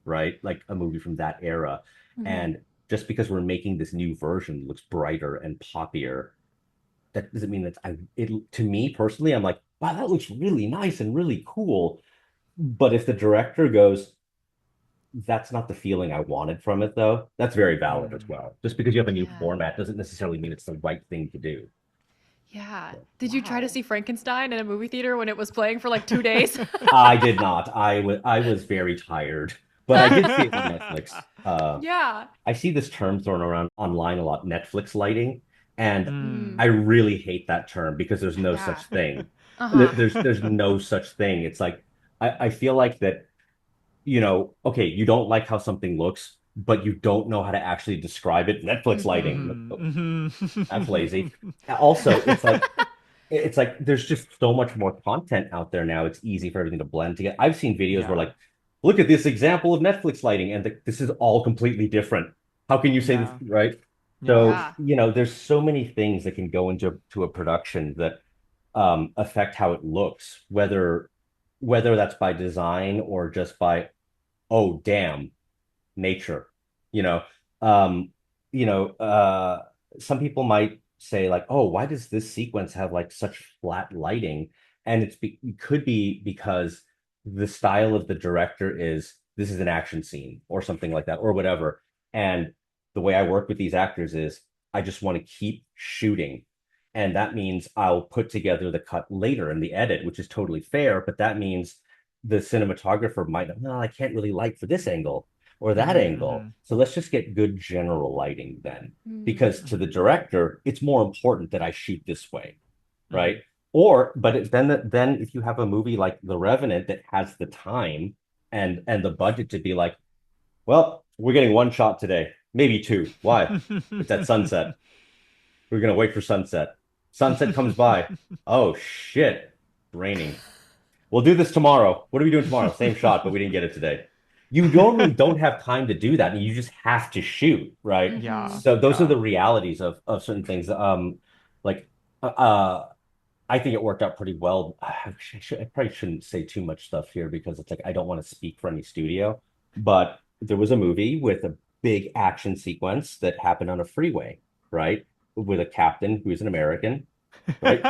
Speaker 3: right? Like a movie from that era.
Speaker 1: Mhm.
Speaker 3: And just because we're making this new version looks brighter and poppier, that doesn't mean that to me personally, I'm like, wow, that looks really nice and really cool. But if the director goes, that's not the feeling I wanted from it, though, that's very valid as
Speaker 2: Mm.
Speaker 3: well. Just because you have a new
Speaker 1: Yeah.
Speaker 3: format doesn't necessarily mean it's the right thing to do.
Speaker 1: Yeah.
Speaker 3: So,
Speaker 1: Did you try to
Speaker 2: Wow.
Speaker 1: see Frankenstein in a movie theater when it was playing for like 2 days?
Speaker 3: I did not. I was very tired, but I did see it on Netflix.
Speaker 1: Yeah.
Speaker 3: I see this term thrown around online a lot, Netflix lighting, and
Speaker 2: Mm.
Speaker 1: Mm.
Speaker 3: I really hate that term because there's no
Speaker 1: Yeah.
Speaker 3: such thing.
Speaker 1: Uh-huh.
Speaker 3: There's no such thing. It's like I feel like that, okay, you don't like how something looks, but you don't know how to actually describe it. Netflix lighting,
Speaker 1: Mm-hmm.
Speaker 3: like, oh,
Speaker 2: Mhm.
Speaker 3: that's lazy.
Speaker 2: Mhm.
Speaker 3: Also, it's like there's just so much more content out there now. It's easy for everything to blend together. I've seen videos where
Speaker 2: Yeah.
Speaker 3: like, look at this example of Netflix lighting, and this is all completely different. How can you say this,
Speaker 2: Yeah.
Speaker 3: right?
Speaker 2: Yeah.
Speaker 3: So,
Speaker 1: Yeah.
Speaker 3: there's so many things that can go into a production that affect how it looks, whether that's by design or just by, oh, damn, nature. You know, um, you know, some people might say like, oh, why does this sequence have like such flat lighting? And it could be because the style of the director is this is an action scene or something like that or whatever. And the way I work with these actors is I just want to keep shooting. And that means I'll put together the cut later in the edit, which is totally fair. But that means the cinematographer might, no, I can't really light for this angle or that
Speaker 2: Mhm.
Speaker 3: angle.
Speaker 2: Mhm.
Speaker 3: So let's just get good general lighting then.
Speaker 1: Mm.
Speaker 3: Because to the
Speaker 2: Mhm.
Speaker 3: director, it's more important that I shoot this way, right?
Speaker 2: Mhm.
Speaker 3: Then if you have a movie like The Revenant that has the time and the budget to be like, well, we're getting one shot today, maybe two. Why? It's at sunset. We're gonna wait for sunset. Sunset comes by. Oh shit, it's raining. We'll do this tomorrow. What are we doing tomorrow? Same shot, but we didn't get it today. You normally don't have time to do that, and you just have to shoot, right?
Speaker 1: Mm-hmm.
Speaker 2: Yeah.
Speaker 3: So those are
Speaker 2: Yeah.
Speaker 3: the realities of certain things. Like I think it worked out pretty well. I probably shouldn't say too much stuff here because it's like I don't want to speak for any studio, but there was a movie with a big action sequence that happened on a freeway, right? With a captain who's an American, right?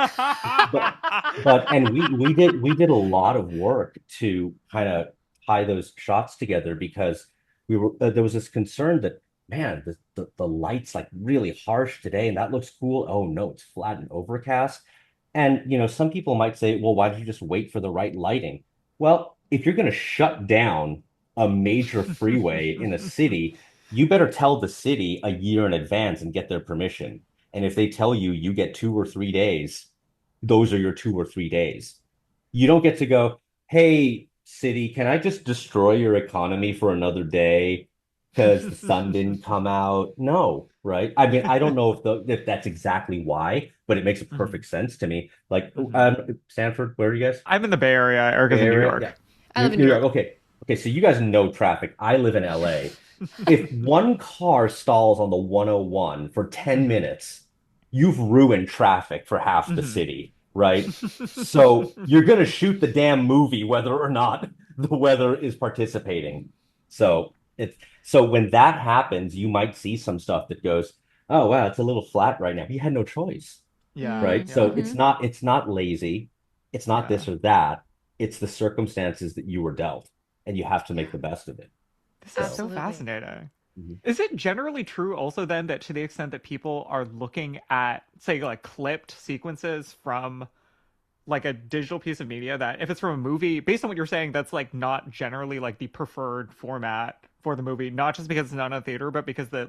Speaker 3: But and we did a lot of work to kind of tie those shots together because there was this concern that, man, the light's like really harsh today and that looks cool. Oh no, it's flat and overcast. And some people might say, well, why did you just wait for the right lighting? Well, if you're going to shut down a major freeway in a city, you better tell the city a year in advance and get their permission. And if they tell you you get 2 or 3 days, those are your 2 or 3 days. You don't get to go, hey, city, can I just destroy your economy for another day because the sun didn't come out? No, right? I mean, I don't know if that's exactly why, but it makes a
Speaker 2: Mhm.
Speaker 3: perfect sense to me. Like,
Speaker 2: Mhm.
Speaker 3: Stanford, where are you guys?
Speaker 2: I'm in the Bay Area. Erica's
Speaker 3: Bay
Speaker 2: in New
Speaker 3: Area? Yeah.
Speaker 2: York.
Speaker 1: I live in
Speaker 3: New
Speaker 1: New
Speaker 3: York.
Speaker 1: York.
Speaker 3: Okay. Okay. So you guys know traffic. I live in LA. If one car stalls on the 101 for 10
Speaker 2: Mhm.
Speaker 3: minutes, you've ruined traffic for half the
Speaker 2: Mhm.
Speaker 3: city, right? So you're going to shoot the damn movie whether or not the weather is participating. So when that happens, you might see some stuff that goes, "Oh wow, it's a little flat right now." You had no choice,
Speaker 2: Yeah.
Speaker 3: right? So
Speaker 2: Yeah.
Speaker 1: Mm-hmm.
Speaker 3: it's not lazy, it's not
Speaker 2: Yeah.
Speaker 3: this or that. It's the circumstances that you were dealt, and you have to make
Speaker 1: Yeah.
Speaker 3: the best of it.
Speaker 2: This is
Speaker 3: So,
Speaker 2: so
Speaker 1: Absolutely.
Speaker 2: fascinating.
Speaker 3: mhm.
Speaker 2: Is it generally true also then that to the extent that people are looking at, say, like clipped sequences from like a digital piece of media, that if it's from a movie, based on what you're saying, that's like not generally like the preferred format for the movie, not just because it's not in a theater, but because the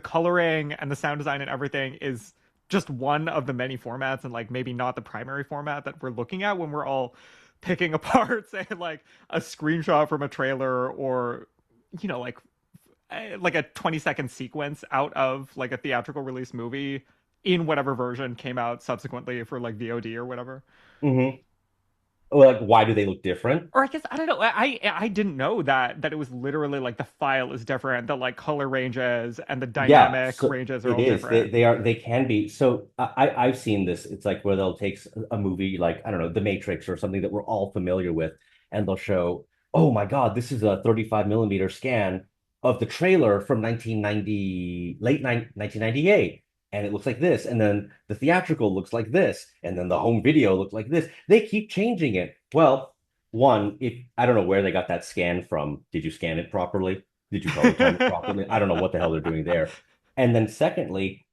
Speaker 2: coloring and the sound design and everything is just one of the many formats and like maybe not the primary format that we're looking at when we're all picking apart, say, like a screenshot from a trailer or like like a 20-second sequence out of like a theatrical release movie in whatever version came out subsequently for like VOD or whatever.
Speaker 3: Mhm. Or like, why do they look different?
Speaker 2: Or I guess I don't know. I didn't know that it was literally like the file is different, the like color ranges and the
Speaker 3: Yeah,
Speaker 2: dynamic
Speaker 3: so
Speaker 2: ranges are
Speaker 3: it
Speaker 2: all
Speaker 3: is.
Speaker 2: different.
Speaker 3: They can be. So I've seen this. It's like where they'll take a movie like, I don't know, The Matrix or something that we're all familiar with, and they'll show, oh my God, this is a 35 millimeter scan of the trailer from 1990, 1998. And it looks like this. And then the theatrical looks like this. And then the home video looks like this. They keep changing it. Well, one, if I don't know where they got that scan from. Did you scan it properly? Did you color time it properly? I don't know what the hell they're doing there. And then secondly,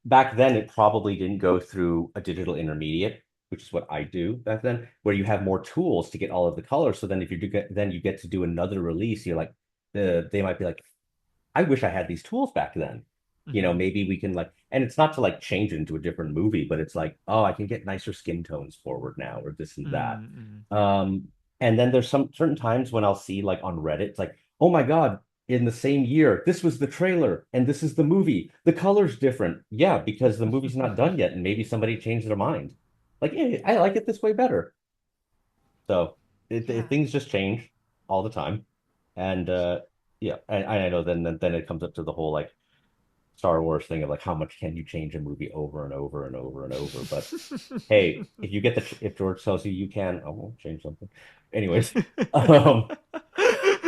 Speaker 3: back then it probably didn't go through a digital intermediate, which is what I do back then, where you have more tools to get all of the colors. So then if you do get, then you get to do another release, you're like, they might be like, I wish I had these tools back then.
Speaker 2: Mhm.
Speaker 3: Maybe we can like, and it's not to like change it into a different movie, but it's like, oh, I can get nicer skin tones forward now, or this and that.
Speaker 2: Mm-mm.
Speaker 3: Um, and then there's some certain times when I'll see like on Reddit, it's like, oh my God, in the same year, this was the trailer and this is the movie. The color's different. Yeah, because the movie's not done yet, and maybe somebody changed their mind. Like, yeah, I like it this way better. So
Speaker 1: Yeah.
Speaker 3: things just change all the time. And yeah, I know then it comes up to the whole like Star Wars thing of like how much can you change a movie over and over and over and over. But hey, if George tells you you can, I won't change something. Anyways, um,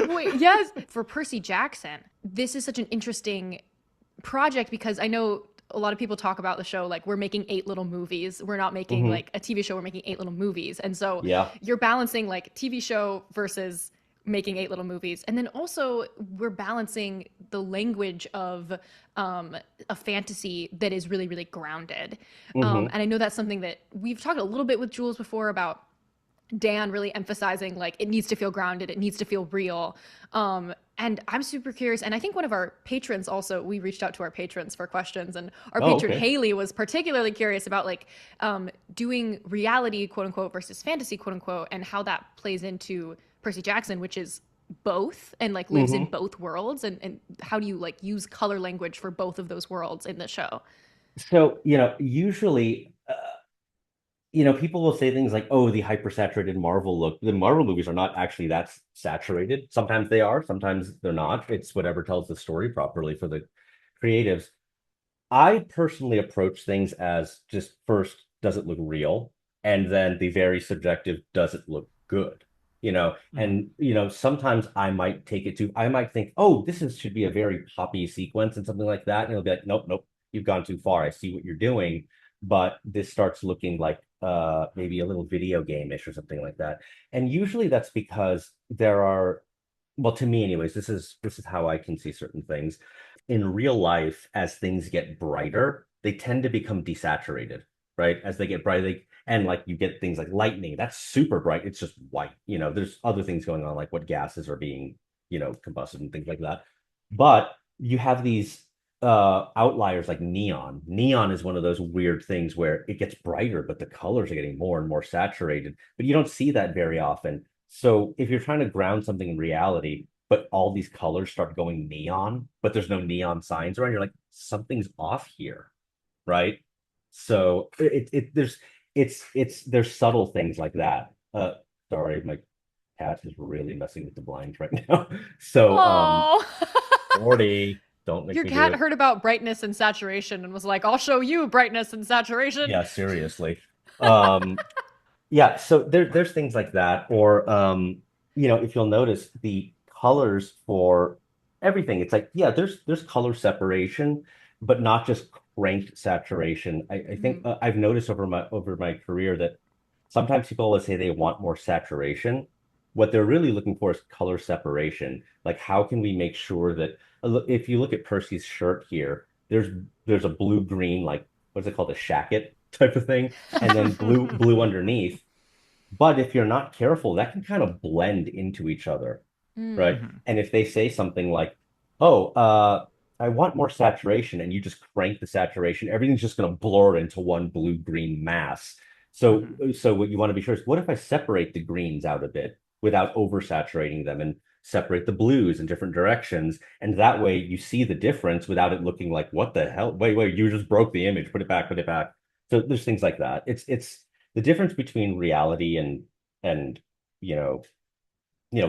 Speaker 1: Wait, yes, for Percy Jackson, this is such an interesting project because I know a lot of people talk about the show like we're making eight little movies. We're not making
Speaker 3: mhm,
Speaker 1: like a TV show, we're making eight little movies. And so
Speaker 3: yeah.
Speaker 1: you're balancing like TV show versus making eight little movies. And then also we're balancing the language of a fantasy that is really, really grounded.
Speaker 3: Hmm.
Speaker 1: And I know that's something that we've talked a little bit with Jules before about Dan really emphasizing like it needs to feel grounded, it needs to feel real. And I'm super curious. And I think one of our patrons also, we reached out to our patrons for questions, and our
Speaker 3: Oh,
Speaker 1: patron
Speaker 3: okay.
Speaker 1: Haley was particularly curious about like doing reality, quote unquote, versus fantasy, quote unquote, and how that plays into Percy Jackson, which is both and like lives in
Speaker 3: Hmm.
Speaker 1: both worlds. And how do you like use color language for both of those worlds in the show?
Speaker 3: So, usually, people will say things like, "Oh, the hypersaturated Marvel look." The Marvel movies are not actually that saturated. Sometimes they are, sometimes they're not. It's whatever tells the story properly for the creatives. I personally approach things as just first, does it look real? And then the very subjective, does it look good?
Speaker 2: Mhm.
Speaker 3: And sometimes I might think, oh, should be a very poppy sequence and something like that. And it'll be like, nope, nope, you've gone too far. I see what you're doing. But this starts looking like maybe a little video game-ish or something like that. And usually that's because there are, well, to me anyways, this is how I can see certain things in real life. As things get brighter, they tend to become desaturated, right? As they get brighter, and like you get things like lightning, that's super bright. It's just white. There's other things going on, like what gases are being, combusted and things like that. But you have these outliers like neon. Neon is one of those weird things where it gets brighter, but the colors are getting more and more saturated. But you don't see that very often. So if you're trying to ground something in reality, but all these colors start going neon, but there's no neon signs around, you're like, something's off here, right? So there's subtle things like that. Sorry, my cat is really messing with the blinds right now. So,
Speaker 1: Oh,
Speaker 3: Morty, don't make
Speaker 1: your
Speaker 3: me do
Speaker 1: cat
Speaker 3: it.
Speaker 1: heard about brightness and saturation and was like, I'll show you brightness and saturation.
Speaker 3: Yeah, seriously. Um, Yeah, so there's things like that, or if you'll notice the colors for everything, it's like, yeah, there's color separation, but not just cranked saturation. I think
Speaker 1: Mm,
Speaker 3: I've noticed over my career that sometimes people always say they want more saturation. What they're really looking for is color separation. Like, how can we make sure that if you look at Percy's shirt here, there's a blue green, like what's it called, a shacket type of thing, and then blue underneath. But if you're not careful, that can kind of blend into each other,
Speaker 1: mm,
Speaker 3: right?
Speaker 2: Mhm.
Speaker 3: And if they say something like, "Oh, I want more saturation," and you just crank the saturation, everything's just going to blur into one blue-green mass. So,
Speaker 2: Mhm.
Speaker 3: so what you want to be sure is, what if I separate the greens out a bit without oversaturating them, and separate the blues in different directions, and that way you see the difference without it looking like, what the hell? Wait, you just broke the image. Put it back, put it back. So there's things like that. It's the difference between reality and and you know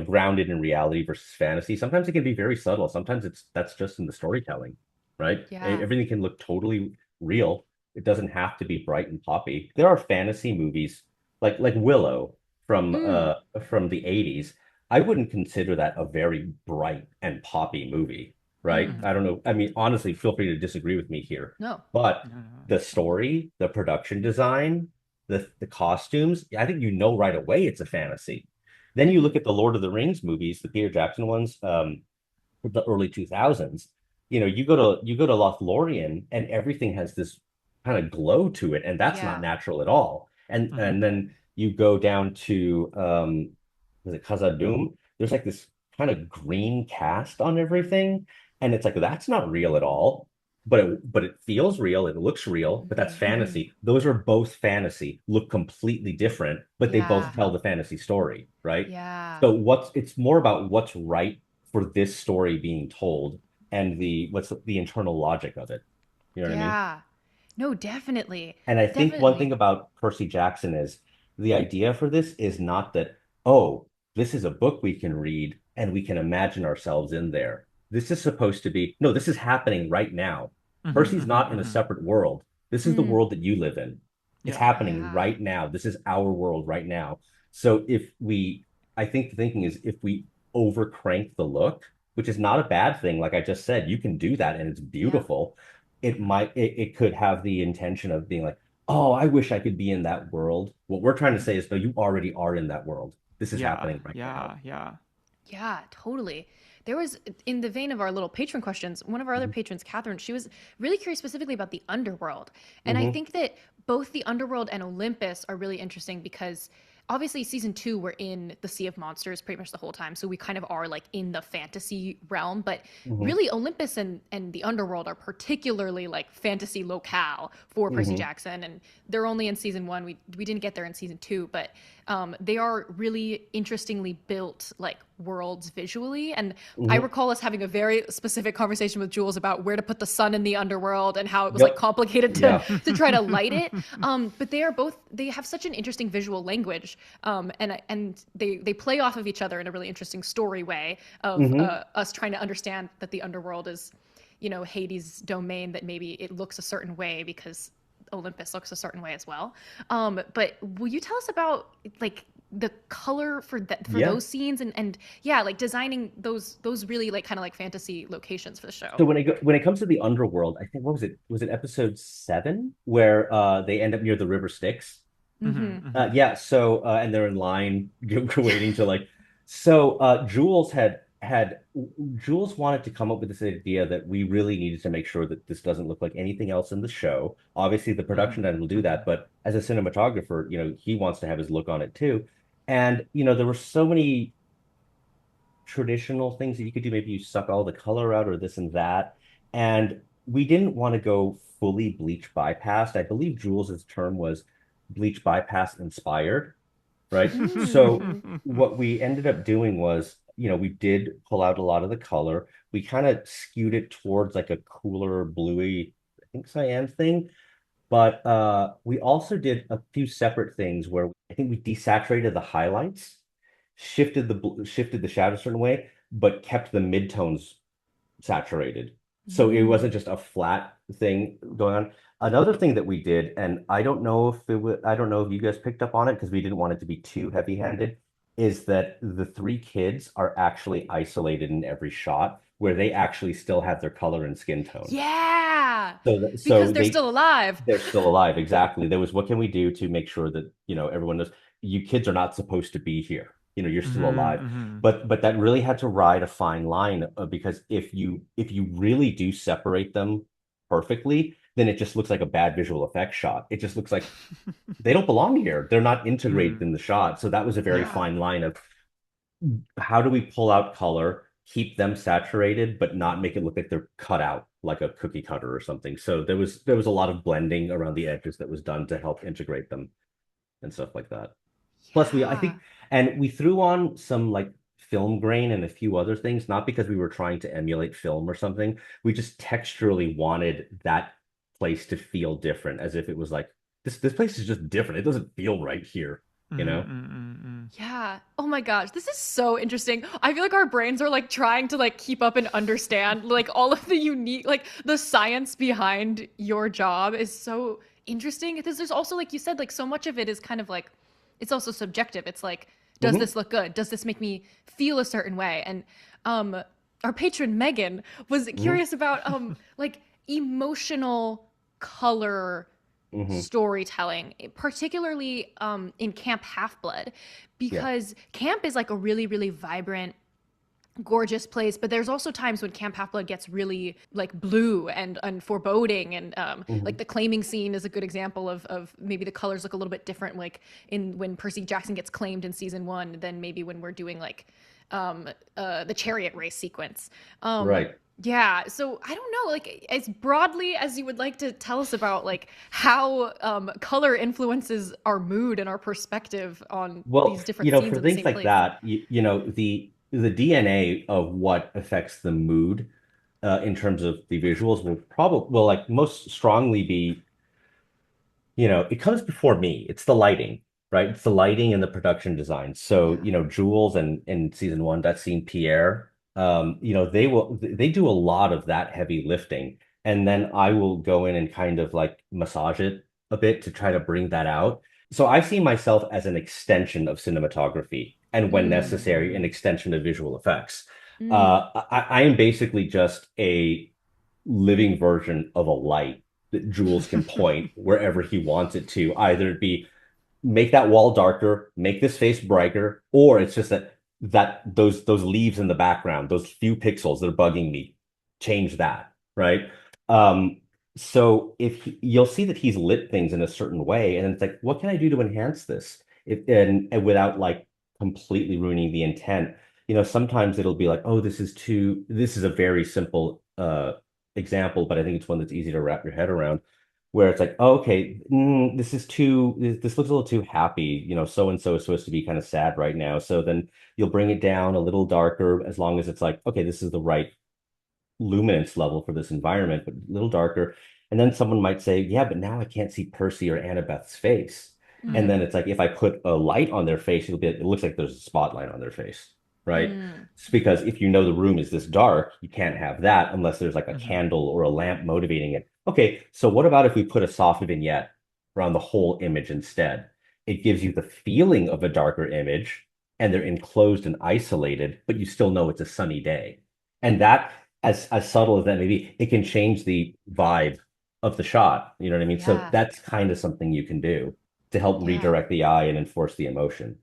Speaker 3: grounded in reality versus fantasy. Sometimes it can be very subtle. Sometimes that's just in the storytelling, right?
Speaker 1: Yeah.
Speaker 3: Everything can look totally real. It doesn't have to be bright and poppy. There are fantasy movies like Willow
Speaker 1: Mm.
Speaker 3: from the 80s. I wouldn't consider that a very bright and poppy movie, right?
Speaker 1: Mm.
Speaker 3: I don't know. I mean, honestly, feel free to disagree with me here.
Speaker 1: No.
Speaker 3: But
Speaker 2: No, no.
Speaker 3: the story, the production design, the costumes, I think right away it's a fantasy. Then you look
Speaker 1: Hmm.
Speaker 3: at the Lord of the Rings movies, the Peter Jackson ones, the early 2000s. You go to Lothlorien and everything has this kind of glow to it, and that's not
Speaker 1: Yeah.
Speaker 3: natural at all.
Speaker 2: Mhm.
Speaker 3: And then you go down to was it Khazad-dûm? There's like this kind of green cast on everything, and it's like that's not real at all. But it feels real, it looks real, but that's
Speaker 1: Hmm. Hmm.
Speaker 3: fantasy. Those are both fantasy, look completely different, but they both
Speaker 1: Yeah.
Speaker 3: tell
Speaker 2: Mhm.
Speaker 3: the fantasy story, right?
Speaker 1: Yeah.
Speaker 3: So it's more about what's right for this story being told and what's the internal logic of it. You know what I mean?
Speaker 1: Yeah. No, definitely.
Speaker 3: And I think one thing
Speaker 1: Definitely.
Speaker 3: about Percy Jackson is the idea for this is not that, oh, this is a book we can read and we can imagine ourselves in there. This is supposed to be, no, this is happening right now.
Speaker 2: Mhm,
Speaker 3: Percy's
Speaker 2: mhm,
Speaker 3: not in a
Speaker 2: mhm.
Speaker 3: separate world. This is the
Speaker 1: Mm.
Speaker 3: world that you live in. It's
Speaker 2: Yeah.
Speaker 3: happening
Speaker 1: Yeah.
Speaker 3: right now. This is our world right now. So I think the thinking is if we overcrank the look, which is not a bad thing, like I just said, you can do that and it's
Speaker 1: Yeah.
Speaker 3: beautiful.
Speaker 2: Mhm.
Speaker 3: It could have the intention of being like, oh, I wish I could be in that world. What we're trying to
Speaker 2: Mhm.
Speaker 3: say is, no, you already are in that world. This is
Speaker 2: Yeah.
Speaker 3: happening right now.
Speaker 2: Yeah. Yeah.
Speaker 1: Yeah, totally. There was, in the vein of our little patron questions, one of our other
Speaker 3: Hmm.
Speaker 1: patrons, Catherine, she was really curious specifically about the underworld. And I
Speaker 3: Hmm.
Speaker 1: think that both the underworld and Olympus are really interesting because obviously season two, we're in the Sea of Monsters pretty much the whole time. So we kind of are like in the fantasy realm. But
Speaker 3: Hmm.
Speaker 1: really, Olympus and the underworld are particularly like fantasy locale for Percy
Speaker 3: Hmm.
Speaker 1: Jackson. And they're only in season one. We didn't get there in season two, but they are really interestingly built like worlds visually. And I
Speaker 3: Hmm.
Speaker 1: recall us having a very specific conversation with Jules about where to put the sun in the underworld and how it was like
Speaker 3: Yep.
Speaker 1: complicated to
Speaker 3: Yeah.
Speaker 1: to try to light it. But they have such an interesting visual language, and they play off of each other in a really interesting story way of
Speaker 3: Hmm.
Speaker 1: us trying to understand that the underworld is, Hades' domain, that maybe it looks a certain way because Olympus looks a certain way as well. But will you tell us about like the color for
Speaker 3: Yeah.
Speaker 1: those scenes and yeah, like designing those really like kind of like fantasy locations for the show?
Speaker 3: So when it comes to the underworld, I think what was it? Was it episode 7 where they end up near the river Styx?
Speaker 1: Mm-hmm.
Speaker 2: Mhm, mhm.
Speaker 3: Yeah, so and they're in line waiting to like so Jules wanted to come up with this idea that we really needed to make sure that this doesn't look like anything else in the show. Obviously, the production
Speaker 2: Mhm,
Speaker 3: design will do that,
Speaker 2: mhm.
Speaker 3: but as a cinematographer, he wants to have his look on it too. And there were so many traditional things that you could do. Maybe you suck all the color out or this and that. And we didn't want to go fully bleach bypassed. I believe Jules's term was bleach bypass inspired, right? So
Speaker 1: Mm.
Speaker 3: what we ended up doing was, we did pull out a lot of the color. We kind of skewed it towards like a cooler bluey, I think cyan thing. But we also did a few separate things where I think we desaturated the highlights, shifted the shadow a certain way, but kept the midtones saturated. So it wasn't
Speaker 1: Mm.
Speaker 3: just a flat thing going on. Another thing that we did, and I don't know if you guys picked up on it because we didn't want it to be too heavy-handed, is that the three kids are actually isolated in every shot where they actually still have their color and skin tone.
Speaker 1: Yeah,
Speaker 3: So
Speaker 1: because they're still alive.
Speaker 3: they're still alive. Exactly. There was what can we do to make sure that, everyone knows you kids are not supposed to be here. You're still
Speaker 2: Mhm,
Speaker 3: alive.
Speaker 2: mhm.
Speaker 3: But that really had to ride a fine line because if you really do separate them perfectly, then it just looks like a bad visual effects shot. It just looks like they don't belong here. They're not integrated
Speaker 2: Mhm.
Speaker 3: in the shot. So that was a very
Speaker 1: Yeah.
Speaker 3: fine line of how do we pull out color, keep them saturated, but not make it look like they're cut out like a cookie cutter or something. So there was a lot of blending around the edges that was done to help integrate them and stuff like that. Plus, I
Speaker 1: Yeah.
Speaker 3: think, and we threw on some like film grain and a few other things, not because we were trying to emulate film or something. We just texturally wanted that place to feel different, as if it was like this place is just different. It doesn't feel right here. you know?
Speaker 1: Yeah. Oh my gosh, this is so interesting. I feel like our brains are like trying to like keep up and understand like all of the unique like the science behind your job is so interesting because there's also like you said like so much of it is kind of like it's also subjective. It's like does
Speaker 3: Hmm.
Speaker 1: this look good? Does this make me feel a certain way? And um our patron Megan was
Speaker 3: Hmm.
Speaker 1: curious about like emotional color
Speaker 3: Hmm.
Speaker 1: storytelling, particularly in Camp Half Blood,
Speaker 3: Yeah.
Speaker 1: because camp is like a really, really vibrant, gorgeous place. But there's also times when Camp Half Blood gets really like blue and foreboding, and like
Speaker 3: Hmm.
Speaker 1: the claiming scene is a good example of maybe the colors look a little bit different, like in when Percy Jackson gets claimed in season one, than maybe when we're doing like the chariot race sequence. Um,
Speaker 3: Right.
Speaker 1: yeah, so I don't know, like as broadly as you would like to tell us about like how color influences our mood and our perspective on
Speaker 3: Well,
Speaker 1: these different
Speaker 3: for
Speaker 1: scenes in the
Speaker 3: things
Speaker 1: same
Speaker 3: like
Speaker 1: place.
Speaker 3: that, the DNA of what affects the mood in terms of the visuals will like most strongly be, it comes before me. It's the lighting, right? It's the lighting and the production design. So,
Speaker 1: Yeah.
Speaker 3: Jules and in season one, that scene Pierre, they do a lot of that heavy lifting. And then I will go in and kind of like massage it a bit to try to bring that out. So I see myself as an extension of cinematography and when
Speaker 1: Mm.
Speaker 3: necessary, an extension of visual effects.
Speaker 1: Mm.
Speaker 3: I am basically just a living version of a light that Jules can point wherever he wants it to, either be make that wall darker, make this face brighter, or it's just that those leaves in the background, those few pixels that are bugging me, change that, right? Um, so you'll see that he's lit things in a certain way, and it's like, what can I do to enhance this? And without like completely ruining the intent. Sometimes it'll be like, oh, this is a very simple example, but I think it's one that's easy to wrap your head around where it's like, oh, okay, this looks a little too happy. So and so is supposed to be kind of sad right now. So then you'll bring it down a little darker as long as it's like, okay, this is the right luminance level for this environment, but a little darker. And then someone might say, yeah, but now I can't see Percy or Annabeth's face. And
Speaker 1: Mm.
Speaker 3: then it's like, if I put a light on their face, it looks like there's a spotlight on their face, right?
Speaker 1: Mm.
Speaker 3: It's because if you know the room is this dark, you can't have that unless there's like a
Speaker 2: Hmm.
Speaker 3: candle or a lamp motivating it. Okay, so what about if we put a soft vignette around the whole image instead? It gives you the feeling of a darker image and they're enclosed and isolated, but you still know it's a sunny day. And that as subtle as that may be, it can change the vibe of the shot. You know what I mean? So
Speaker 1: Yeah.
Speaker 3: that's kind of something you can do to help
Speaker 1: Yeah.
Speaker 3: redirect the eye and enforce the emotion.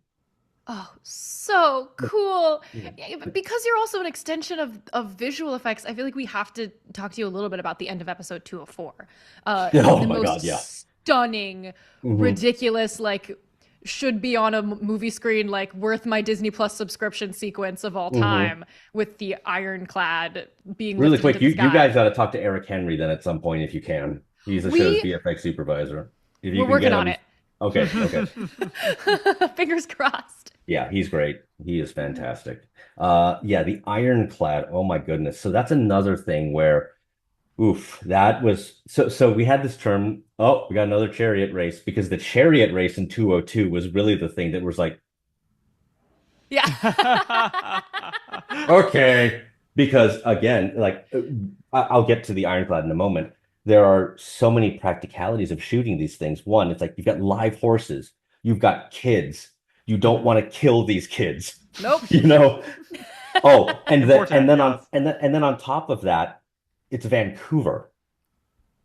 Speaker 1: Oh, so
Speaker 3: But
Speaker 1: cool.
Speaker 3: yeah.
Speaker 1: Yeah,
Speaker 3: But,
Speaker 1: because you're also an extension of visual effects, I feel like we have to talk to you a little bit about the end of episode 204.
Speaker 3: oh
Speaker 1: The
Speaker 3: my God, yeah.
Speaker 1: most stunning,
Speaker 3: Hmm.
Speaker 1: ridiculous, like should be on a movie screen, like worth my Disney Plus subscription sequence of all
Speaker 3: Hmm.
Speaker 1: time with the ironclad being
Speaker 3: Really
Speaker 1: lifted into
Speaker 3: quick,
Speaker 1: the
Speaker 3: you
Speaker 1: sky.
Speaker 3: guys got to talk to Eric Henry then at some point if you can. He's the show's
Speaker 1: We
Speaker 3: VFX supervisor. If you
Speaker 1: we're
Speaker 3: can get
Speaker 1: working
Speaker 3: him,
Speaker 1: on it.
Speaker 3: okay, okay.
Speaker 1: Fingers crossed.
Speaker 3: Yeah, he's great. He is fantastic. Yeah, the ironclad. Oh my goodness. So that's another thing where oof, that was so we had this term, oh, we got another chariot race because the chariot race in 202 was really the thing that was like,
Speaker 1: Yeah.
Speaker 3: okay, because again, like I'll get to the ironclad in a moment. There are so many practicalities of shooting these things. One, it's like you've got live horses, you've got kids. You don't
Speaker 2: Hmm.
Speaker 3: want to kill these kids,
Speaker 1: Nope.
Speaker 3: you know? Oh,
Speaker 2: Important, yes.
Speaker 3: and then on top of that, it's Vancouver.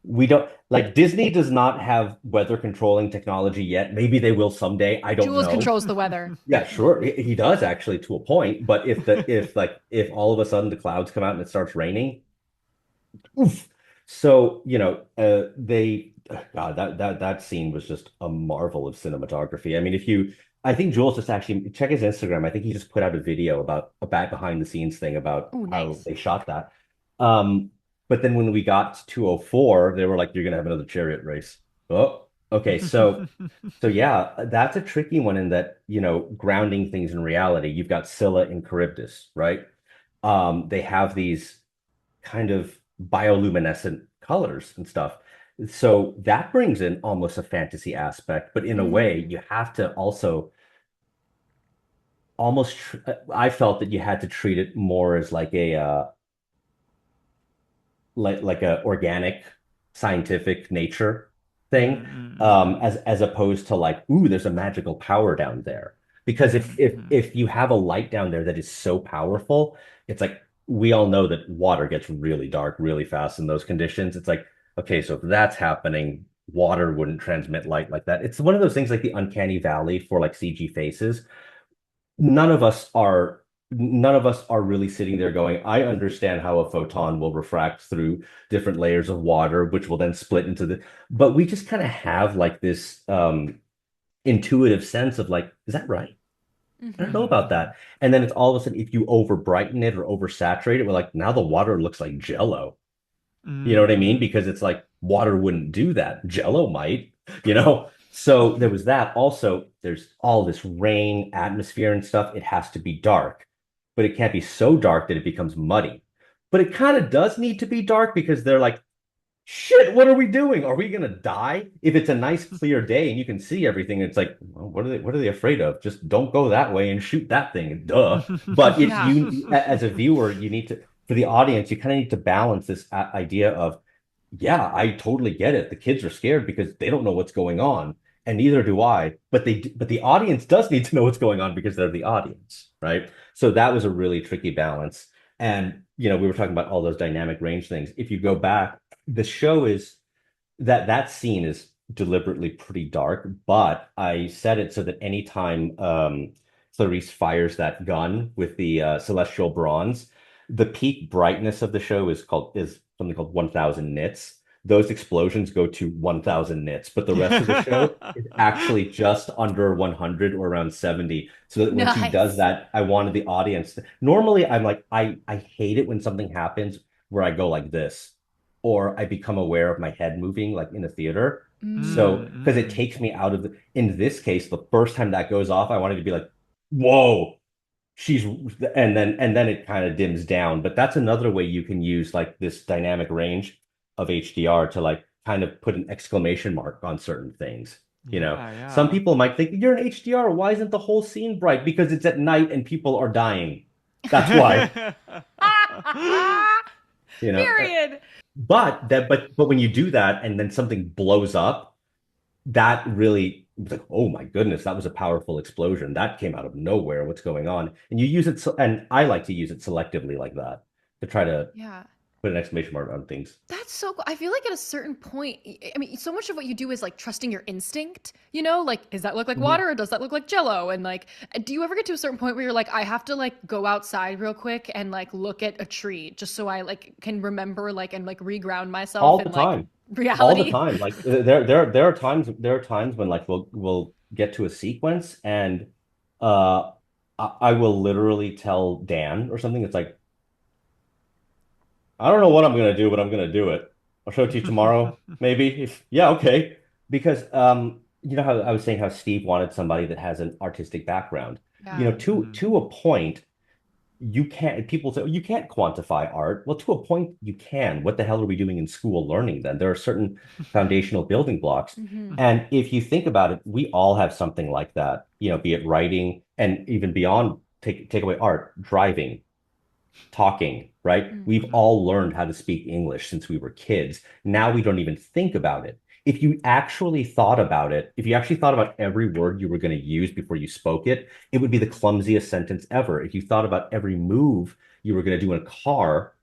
Speaker 3: We don't like Disney does not have weather controlling technology yet. Maybe they will someday. I don't
Speaker 1: Jules
Speaker 3: know.
Speaker 1: controls the weather.
Speaker 3: Yeah, sure. He does actually to a point, but if all of a sudden the clouds come out and it starts raining, oof. So, God, that scene was just a marvel of cinematography. I mean, I think Jules just actually check his Instagram. I think he just put out a video about a back behind the scenes thing about
Speaker 1: Oh,
Speaker 3: how
Speaker 1: nice.
Speaker 3: they shot that. Um, but then when we got to 204, they were like, "You're gonna have another chariot race." Oh, okay. So yeah, that's a tricky one in that, grounding things in reality. You've got Scylla and Charybdis, right? They have these kind of bioluminescent colors and stuff. So that brings in almost a fantasy aspect, but in a way,
Speaker 1: Mm-hmm.
Speaker 3: you have to also almost, I felt that you had to treat it more as like a, like a organic scientific nature thing,
Speaker 2: Mm-hmm.
Speaker 3: as opposed to like, ooh, there's a magical power down there. Because
Speaker 2: Mm-hmm.
Speaker 3: if you have a light down there that is so powerful, it's like we all know that water gets really dark really fast in those conditions. It's like, okay, so if that's happening, water wouldn't transmit light like that. It's one of those things like the uncanny valley for like CG faces. none of us are none of us are really sitting there going, I understand how a photon will refract through different layers of water, which will then split into but we just kind of have like this intuitive sense of like, is that right? I don't know
Speaker 1: Mm-hmm.
Speaker 3: about that. And then it's all of a sudden, if you over brighten it or oversaturate it, we're like, now the water looks like Jello. You know what I mean?
Speaker 2: Mm-hmm.
Speaker 3: Because it's like water wouldn't do that. Jello might, you know? So there was that. Also, there's all this rain, atmosphere, and stuff. It has to be dark, but it can't be so dark that it becomes muddy. But it kind of does need to be dark because they're like, shit, what are we doing? Are we gonna die? If it's a nice clear day and you can see everything, it's like, well, what are they afraid of? Just don't go that way and shoot that thing. Duh. But if
Speaker 1: Yeah.
Speaker 3: you, as a viewer, you need to, for the audience, you kind of need to balance this idea of, yeah, I totally get it. The kids are scared because they don't know what's going on, and neither do I. But the audience does need to know what's going on because they're the audience, right? So that was a really tricky balance. And we were talking about all those dynamic range things. If you go back, the show is that scene is deliberately pretty dark, but I set it so that anytime Clarice fires that gun with the celestial bronze, the peak brightness of the show is something called 1000 nits. Those explosions go to 1000 nits, but the rest of the show is actually just under 100 or around 70. So that when she does
Speaker 1: Nice.
Speaker 3: that, I wanted the audience normally I'm like, I hate it when something happens where I go like this or I become aware of my head moving like in a theater. So, because it
Speaker 2: Mm-hmm.
Speaker 3: takes me out of in this case, the first time that goes off, I wanted to be like, whoa, she's, and then it kind of dims down. But that's another way you can use like this dynamic range of HDR to like kind of put an exclamation mark on certain things.
Speaker 2: Yeah,
Speaker 3: Some
Speaker 2: yeah.
Speaker 3: people might think you're in HDR. Why isn't the whole scene bright? Because it's at night and people are dying. That's why, you know.
Speaker 1: Period.
Speaker 3: But when you do that and then something blows up, that really was like, oh my goodness, that was a powerful explosion. That came out of nowhere. What's going on? And you use it, and I like to use it selectively like that to try to
Speaker 1: Yeah.
Speaker 3: put an exclamation mark on things.
Speaker 1: That's so cool. I feel like at a certain point, I mean, so much of what you do is like trusting your instinct, like, does that look like
Speaker 3: Mhm.
Speaker 1: water or does that look like jello? And like, do you ever get to a certain point where you're like, I have to like go outside real quick and like look at a tree just so I like can remember like and like reground myself
Speaker 3: All
Speaker 1: in
Speaker 3: the
Speaker 1: like
Speaker 3: time, all the
Speaker 1: reality?
Speaker 3: time. Like there are times when like we'll get to a sequence and I will literally tell Dan or something. It's like I don't know what I'm gonna do, but I'm gonna do it. I'll show it to you tomorrow, maybe. If yeah, okay. Because how I was saying how Steve wanted somebody that has an artistic background.
Speaker 1: Yeah.
Speaker 2: Mm-hmm.
Speaker 3: To a point, you can't. People say, "Oh, you can't quantify art." Well, to a point, you can. What the hell are we doing in school learning then? There are certain foundational building blocks.
Speaker 1: Hmm.
Speaker 3: And if you think about it, we all have something like that, be it writing and even beyond, take away art, driving, talking, right? We've
Speaker 1: Hmm.
Speaker 3: all learned how to speak English since we were kids. Now we don't even think about it. If you actually thought about it, if you actually thought about every word you were going to use before you spoke it, it would be the clumsiest sentence ever. If you thought about every move you were going to do in a car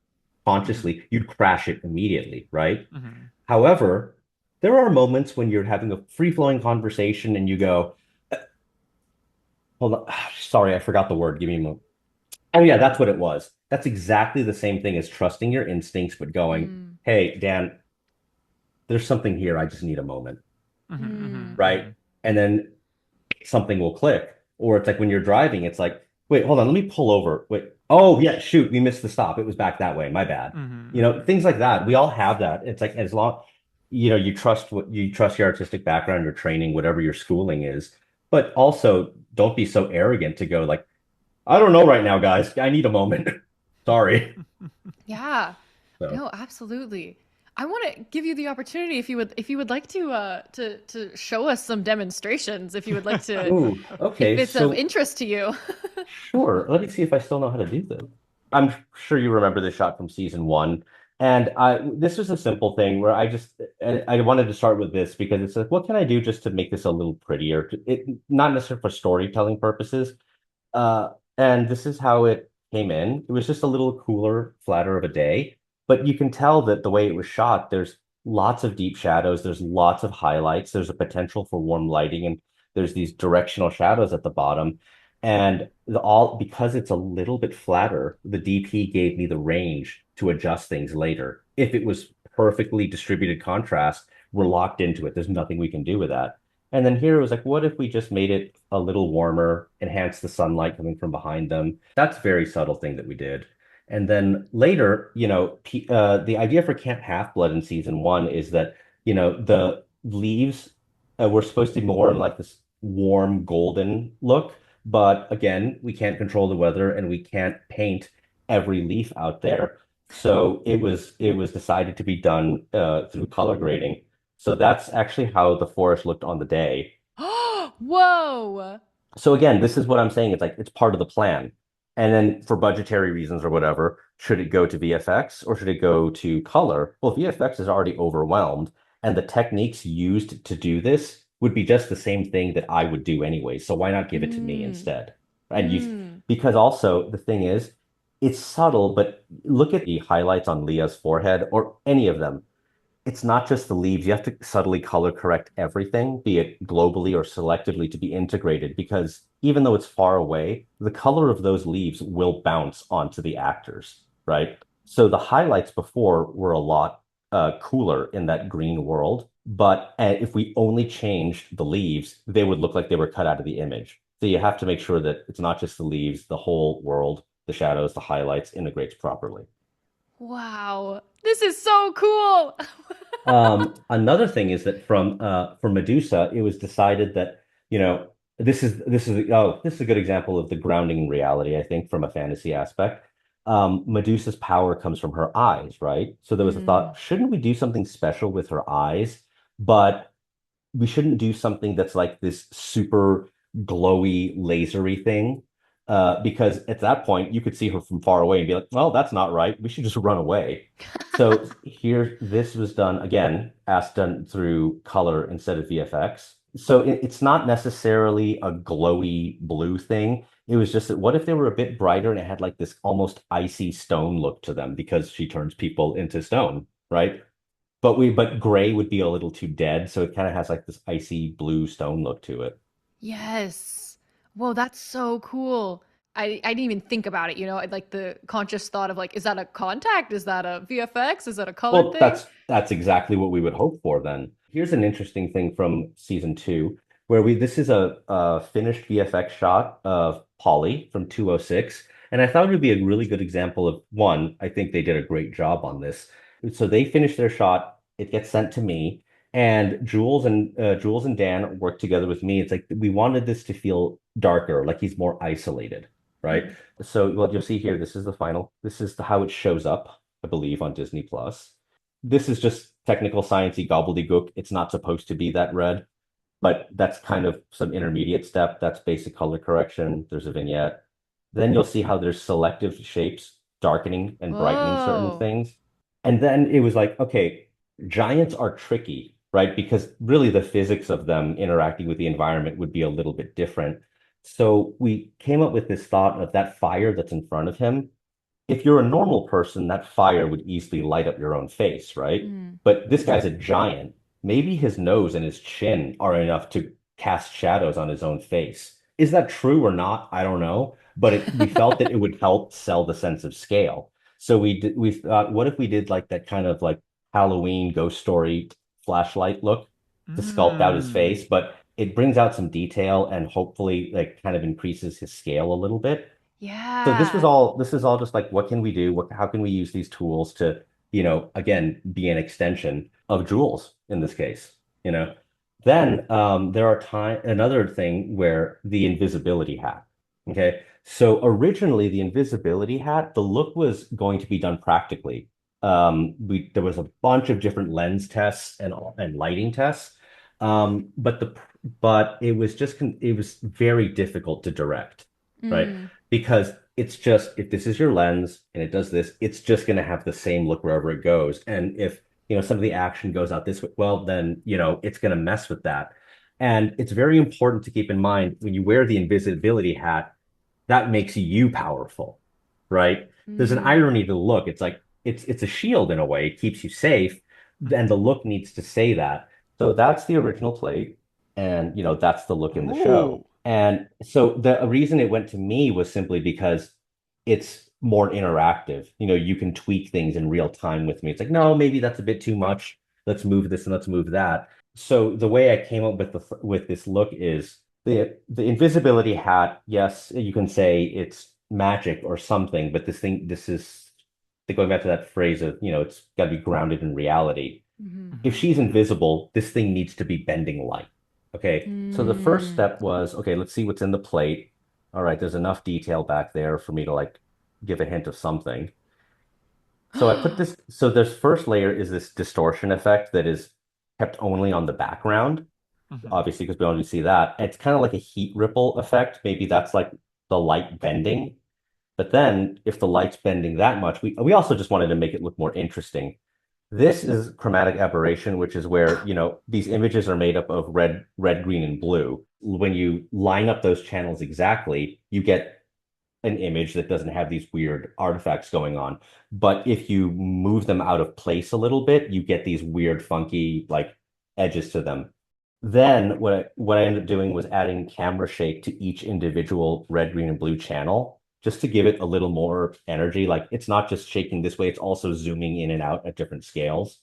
Speaker 2: Mm-hmm.
Speaker 3: consciously, you'd crash it immediately, right?
Speaker 2: Mm-hmm.
Speaker 3: However, there are moments when you're having a free-flowing conversation and you go, hold on, sorry, I forgot the word. Give me a moment. Oh yeah, that's what it was. That's exactly the same thing as trusting your instincts, but going,
Speaker 1: Mm.
Speaker 3: hey, Dan, there's something here. I just need a moment,
Speaker 1: Mm.
Speaker 3: right? And then something will click. Or it's like when you're driving, it's like, wait, hold on, let me pull over. Wait, oh yeah, shoot, we missed the stop. It was back that way. My bad.
Speaker 2: Mm-hmm.
Speaker 3: Things like that. We all have that. It's like as long, you trust your artistic background, your training, whatever your schooling is, but also don't be so arrogant to go like, I don't know right now, guys. I need a moment. Sorry.
Speaker 1: Yeah.
Speaker 3: So,
Speaker 1: No, absolutely. I want to give you the opportunity if you would like to show us some demonstrations if you would like to
Speaker 3: Ooh,
Speaker 1: if
Speaker 3: okay.
Speaker 1: it's of
Speaker 3: So
Speaker 1: interest to you.
Speaker 3: sure. Let me see if I still know how to do this. I'm sure you remember this shot from season one. And this was a simple thing where I wanted to start with this because it's like, what can I do just to make this a little prettier? Not necessarily for storytelling purposes. And this is how it came in. It was just a little cooler, flatter of a day. But you can tell that the way it was shot, there's lots of deep shadows, there's lots of highlights, there's a potential for warm lighting, and there's these directional shadows at the bottom. And all because it's a little bit flatter, the DP gave me the range to adjust things later. If it was perfectly distributed contrast, we're locked into it. There's nothing we can do with that. And then here it was like, what if we just made it a little warmer, enhance the sunlight coming from behind them? That's a very subtle thing that we did. And then later, the idea for Camp Half-Blood in season one is that, the leaves were supposed to be more like this warm golden look. But again, we can't control the weather and we can't paint every leaf out there. So it was decided to be done through color grading. So that's actually how the forest looked on the day.
Speaker 1: Whoa.
Speaker 3: So again, this is what I'm saying. It's like it's part of the plan. And then for budgetary reasons or whatever, should it go to VFX or should it go to color? Well, VFX is already overwhelmed, and the techniques used to do this would be just the same thing that I would do anyway. So why not give it to me
Speaker 1: Mm.
Speaker 3: instead? And you,
Speaker 1: Mm.
Speaker 3: because also the thing is, it's subtle, but look at the highlights on Leah's forehead or any of them. It's not just the leaves. You have to subtly color correct everything, be it globally or selectively to be integrated, because even though it's far away, the color of those leaves will bounce onto the actors, right? So the highlights before were a lot cooler in that green world, but if we only changed the leaves, they would look like they were cut out of the image. So you have to make sure that it's not just the leaves, the whole world, the shadows, the highlights integrates properly.
Speaker 1: Wow. This is so cool.
Speaker 3: Another thing is that for Medusa, it was decided that, this is a good example of the grounding in reality, I think, from a fantasy aspect. Medusa's power comes from her eyes, right? So there was a
Speaker 1: Mm.
Speaker 3: thought, shouldn't we do something special with her eyes? But we shouldn't do something that's like this super glowy, lasery thing. Because at that point, you could see her from far away and be like, well, that's not right. We should just run away. So here, this was done again, as done through color instead of VFX. So it's not necessarily a glowy blue thing. It was just that what if they were a bit brighter and it had like this almost icy stone look to them because she turns people into stone, right? But gray would be a little too dead, so it kind of has like this icy blue stone look to it.
Speaker 1: Yes. Whoa, that's so cool. I didn't even think about it, you know, like the conscious thought of like, is that a contact? Is that a VFX? Is that a colored
Speaker 3: Well,
Speaker 1: thing?
Speaker 3: that's exactly what we would hope for then. Here's an interesting thing from season two, where we this is a finished VFX shot of Polly from 206, and I thought it would be a really good example of one. I think they did a great job on this. So they finish their shot, it gets sent to me, and Jules and Dan work together with me. It's like we wanted this to feel darker, like he's more isolated, right?
Speaker 1: Mm.
Speaker 3: So what you'll see here, this is the final. This is how it shows up, I believe, on Disney Plus. This is just technical sciencey gobbledygook. It's not supposed to be that red, but that's kind of some intermediate step. That's basic color correction. There's a vignette. Then you'll see how there's selective shapes darkening and brightening certain
Speaker 1: Whoa.
Speaker 3: things. And then it was like, okay, giants are tricky, right? Because really the physics of them interacting with the environment would be a little bit different. So we came up with this thought of that fire that's in front of him. If you're a normal person, that fire would easily light up your own face, right?
Speaker 1: Mm.
Speaker 3: But this guy's a giant. Maybe his nose and his chin are enough to cast shadows on his own face. Is that true or not? I don't know. But we felt that it would help sell the sense of scale. So we thought, what if we did like that kind of like Halloween ghost story flashlight look to sculpt out his
Speaker 2: Mm.
Speaker 3: face, but it brings out some detail and hopefully like kind of increases his scale a little bit. So
Speaker 1: Yeah.
Speaker 3: this is all just like what can we do? How can we use these tools to, again, be an extension of Jules in this case, you know? Then there are another thing where the invisibility hat. Okay. So originally the invisibility hat, the look was going to be done practically. There was a bunch of different lens tests and lighting tests. But it was it was very difficult to direct, right?
Speaker 1: Mm.
Speaker 3: Because it's just if this is your lens and it does this, it's just going to have the same look wherever it goes. And if some of the action goes out this way, well, then it's going to mess with that. And it's very important to keep in mind when you wear the invisibility hat, that makes you powerful, right? There's an
Speaker 1: Mm.
Speaker 3: irony to the look. It's like it's a shield in a way, it keeps you safe, and the look needs to say that. So that's the original plate, and that's the look in the show.
Speaker 2: Oh.
Speaker 3: And so the reason it went to me was simply because it's more interactive. You can tweak things in real time with me. It's like, no, maybe that's a bit too much. Let's move this and let's move that. So the way I came up with this look is the invisibility hat. Yes, you can say it's magic or something, but this is going back to that phrase of, it's got to be grounded in reality.
Speaker 1: Mhm.
Speaker 3: If
Speaker 2: Mhm.
Speaker 3: she's invisible, this thing needs to be bending light. Okay. So the first
Speaker 1: Mm.
Speaker 3: step was, okay, let's see what's in the plate. All right, there's enough detail back there for me to like give a hint of something. So this first layer is this distortion effect that is kept only on the background,
Speaker 2: Mhm.
Speaker 3: obviously, because we only see that. It's kind of like a heat ripple effect. Maybe that's like the light bending. But then if the light's bending that much, we also just wanted to make it look more interesting. This is chromatic aberration, which is where, these images are made up of red, green, and blue. When you line up those channels exactly, you get an image that doesn't have these weird artifacts going on. But if you move them out of place a little bit, you get these weird, funky like edges to them. Then what I ended up doing was adding camera shake to each individual red, green, and blue channel just to give it a little more energy. Like it's not just shaking this way, it's also zooming in and out at different scales.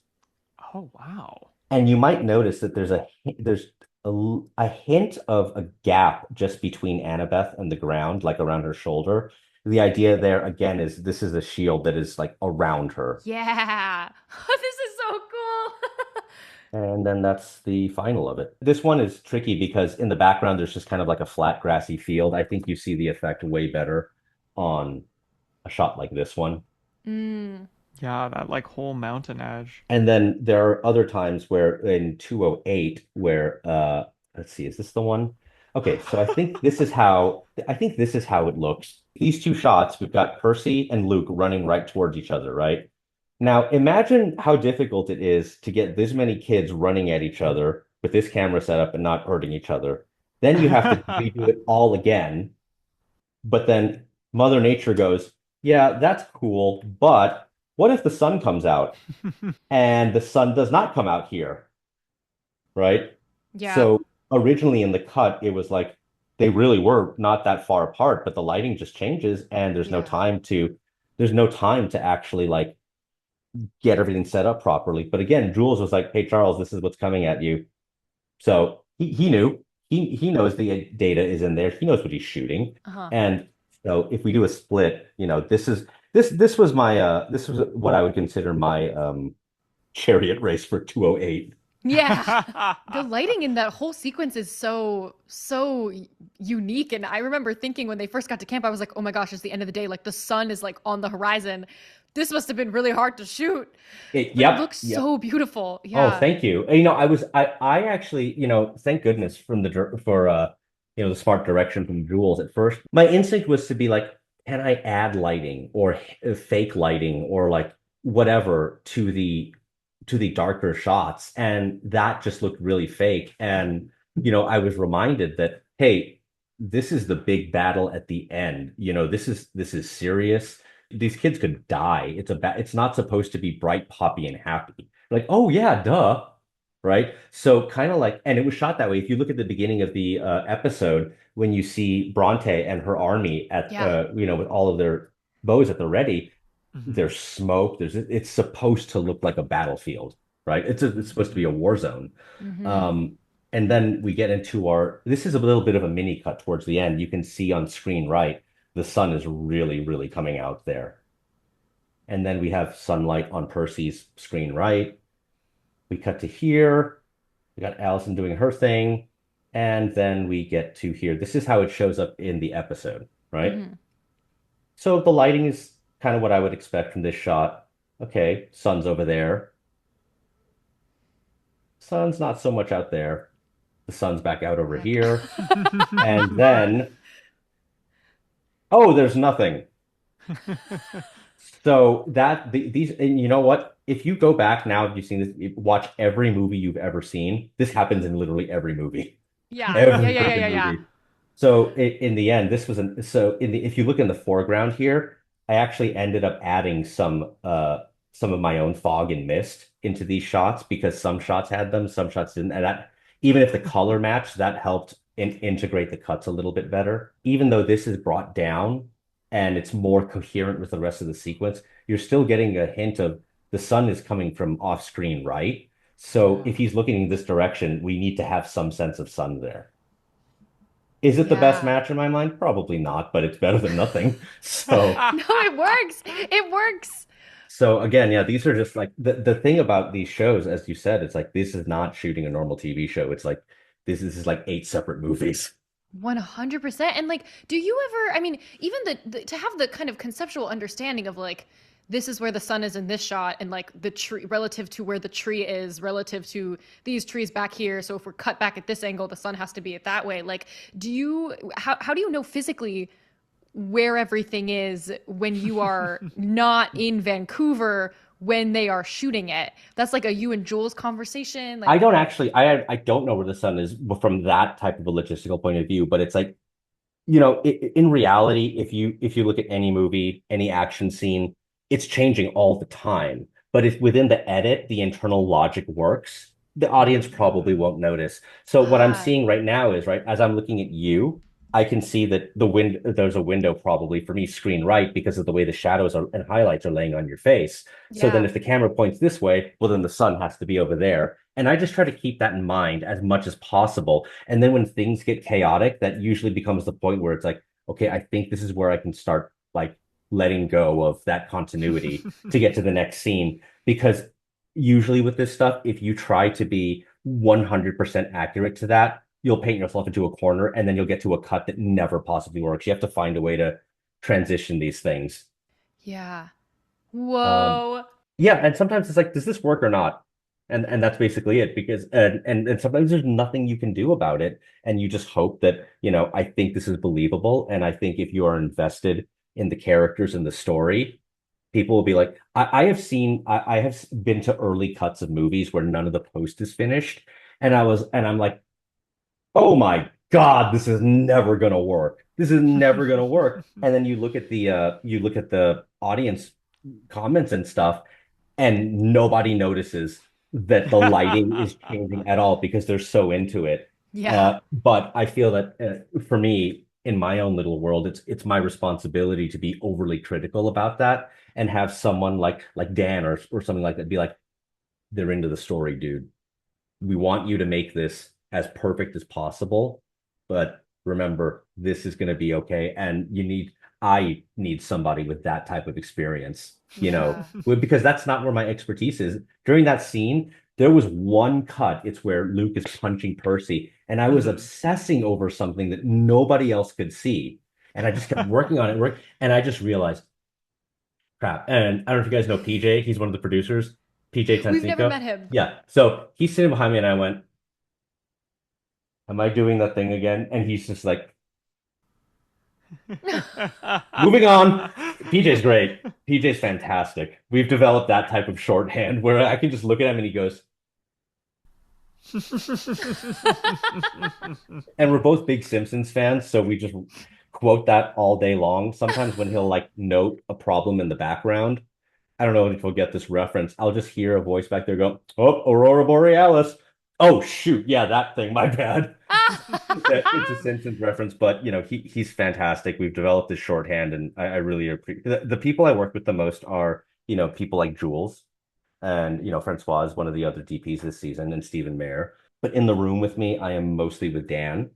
Speaker 2: Oh, wow.
Speaker 3: And you might notice that there's a hint of a gap just between Annabeth and the ground, like around her shoulder. The idea there again is this is a shield that is like around her.
Speaker 1: Yeah. This is so cool.
Speaker 3: And then that's the final of it. This one is tricky because in the background there's just kind of like a flat grassy field. I think you see the effect way better on a shot like this one.
Speaker 1: Mm.
Speaker 2: Yeah, that like whole mountain edge.
Speaker 3: And then there are other times where in 208 where let's see, is this the one? Okay, so I think this is how it looks. These two shots, we've got Percy and Luke running right towards each other, right? Now imagine how difficult it is to get this many kids running at each other with this camera setup and not hurting each other. Then you have to redo it all again, but then Mother Nature goes, yeah, that's cool, but what if the sun comes out? And the sun does not come out here, right?
Speaker 1: Yeah.
Speaker 3: So originally in the cut, it was like they really were not that far apart, but the lighting just changes and
Speaker 1: Yeah.
Speaker 3: there's no time to actually like get everything set up properly. But again, Jules was like, "Hey Charles, this is what's coming at you." So he knew. He knows the data is in there. He knows what he's shooting.
Speaker 1: Uh-huh.
Speaker 3: And so if we do a split, this was what I would consider my chariot race for 208.
Speaker 1: Yeah. The lighting in that whole sequence is unique. And I remember thinking when they first got to camp, I was like, oh my gosh, it's the end of the day. Like the sun is like on the horizon. This must have been really hard to shoot, but it
Speaker 3: Yep,
Speaker 1: looks
Speaker 3: yep.
Speaker 1: so beautiful.
Speaker 3: Oh,
Speaker 1: Yeah.
Speaker 3: thank you. I actually, thank goodness from for the smart direction from Jules at first. My instinct was to be like, can I add lighting or fake lighting or like whatever to the darker shots? And that just looked really fake. And I was reminded that, hey, this is the big battle at the end. This is serious. These kids could die. It's not supposed to be bright, poppy, and happy. Like, oh yeah, duh. Right. So kind of like, and it was shot that way. If you look at the beginning of the episode, when you see Bronte and her army at,
Speaker 1: Yeah.
Speaker 3: with all of their bows at the ready,
Speaker 2: Mhm.
Speaker 3: there's smoke. It's supposed to look like a battlefield, right? It's supposed to be a
Speaker 2: Mhm.
Speaker 3: war zone.
Speaker 1: Mm-hmm.
Speaker 3: Um, and then we get into this is a little bit of a mini cut towards the end. You can see on screen right, the sun is really, really coming out there. And then we have sunlight on Percy's screen right. We cut to here. We got Allison doing her thing. And then we get to here. This is how it shows up in the episode, right?
Speaker 1: Mm-hmm.
Speaker 3: So the lighting is kind of what I would expect from this shot. Okay, sun's over there. Sun's not so much out there. The sun's back out over
Speaker 1: Back.
Speaker 3: here. And then, oh, there's nothing. So these, and you know what? If you go back now, if you've seen this, watch every movie you've ever seen. This happens in literally every movie,
Speaker 1: Yeah. Yeah,
Speaker 3: every
Speaker 1: yeah, yeah,
Speaker 3: freaking
Speaker 1: yeah, yeah.
Speaker 3: movie. So in the end, this was an so in the if you look in the foreground here, I actually ended up adding some of my own fog and mist into these shots because some shots had them, some shots didn't, and that even if the color matched, that helped integrate the cuts a little bit better. Even though this is brought down and it's more coherent with the rest of the sequence, you're still getting a hint of the sun is coming from off screen, right? So
Speaker 2: Yeah.
Speaker 3: if he's looking in this direction, we need to have some sense of sun there. Is it the best
Speaker 1: Yeah.
Speaker 3: match in my mind? Probably not, but it's better than nothing. So,
Speaker 1: No, it works. It works.
Speaker 3: so again, yeah, these are just like the thing about these shows, as you said, it's like this is not shooting a normal TV show. It's like this is like eight separate movies.
Speaker 1: 100%. And like, do you ever, I mean, even to have the kind of conceptual understanding of like, this is where the sun is in this shot, and like the tree relative to where the tree is relative to these trees back here. So if we're cut back at this angle, the sun has to be at that way. Like, how do you know physically where everything is when you are not in Vancouver when they are shooting it? That's like a you and Jules conversation.
Speaker 3: I
Speaker 1: Like,
Speaker 3: don't actually, I don't know where the sun is from that type of a logistical point of view, but it's like, in reality, if you look at any movie, any action scene, it's changing all the time. But if within the edit, the internal logic works, the audience probably
Speaker 2: Mm.
Speaker 3: won't notice. So what I'm
Speaker 1: ah,
Speaker 3: seeing right now is right as I'm looking at you, I can see that there's a window probably for me screen right because of the way the shadows are and highlights are laying on your face. So then
Speaker 1: yeah,
Speaker 3: if the camera points this way, well then the sun has to be over there. And I just try to keep that in mind as much as possible. And then when things get chaotic, that usually becomes the point where it's like, okay, I think this is where I can start like letting go of that continuity to get to the next scene. Because usually with this stuff, if you try to be 100% accurate to that, you'll paint yourself into a corner and then you'll get to a cut that never possibly works. You have to find a way to transition these things.
Speaker 1: yeah.
Speaker 3: Um,
Speaker 1: Whoa.
Speaker 3: yeah, and sometimes it's like, does this work or not? And that's basically it because and sometimes there's nothing you can do about it. And you just hope that, I think this is believable. And I think if you are invested in the characters and the story, people will be like, I have been to early cuts of movies where none of the post is finished. And I'm like, oh my God, this is never gonna work. This is never gonna work. And then you look at the audience comments and stuff, and nobody notices that the lighting is changing at all because they're so into it.
Speaker 1: Yeah.
Speaker 3: But I feel that for me, in my own little world, it's my responsibility to be overly critical about that and have someone like Dan or something like that be like, they're into the story, dude. We want you to make this as perfect as possible, but remember, this is going to be okay. And I need somebody with that type of experience,
Speaker 1: Yeah.
Speaker 3: because that's not where my expertise is. During that scene, there was one cut. It's where Luke is punching Percy, and I was
Speaker 2: Mhm.
Speaker 3: obsessing over something that nobody else could see. And I just kept working on it, and I just realized, crap. And I don't know if you guys know PJ. He's one of the producers, PJ
Speaker 1: We've never
Speaker 3: Tensiko.
Speaker 1: met him.
Speaker 3: Yeah. So he's sitting behind me, and I went, am I doing that thing again? And he's just like, moving on. PJ's great. PJ's fantastic. We've developed that type of shorthand where I can just look at him and he goes, and we're both big Simpsons fans, so we just quote that all day long. Sometimes when he'll like note a problem in the background, I don't know if you'll get this reference. I'll just hear a voice back there go, "Oh, Aurora Borealis." Oh shoot, yeah, that thing. My bad. It's a Simpsons reference, but he's fantastic. We've developed this shorthand, and I really appreciate the people I work with the most are people like Jules and Francois is one of the other DPs this season, and Stephen Mayer. But in the room with me, I am mostly with Dan,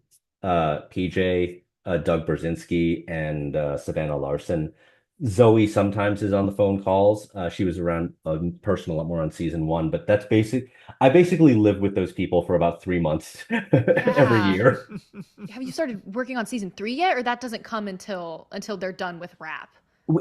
Speaker 3: PJ, Doug Brzezinski, and Savannah Larson. Zoe sometimes is on the phone calls. She was around personal a lot more on season one, but that's basic. I basically live with those people for about 3 months every
Speaker 1: Yeah.
Speaker 3: year.
Speaker 1: Have you started working on season 3 yet, or that doesn't come until they're done with rap?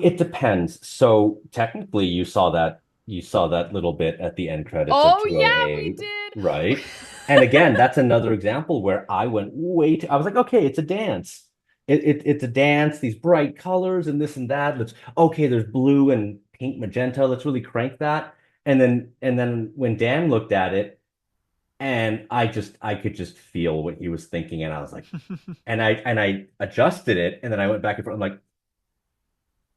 Speaker 3: It depends. So technically, you saw that. You saw that little bit at the end credits of
Speaker 1: Oh yeah, we
Speaker 3: 208,
Speaker 1: did.
Speaker 3: right? And again, that's another example where I went way too, I was like, okay, it's a dance. It's a dance, these bright colors and this and that. Let's okay, there's blue and pink magenta. Let's really crank that. And then when Dan looked at it, and I could just feel what he was thinking, and I was like, and I adjusted it, and then I went back and forth. I'm like,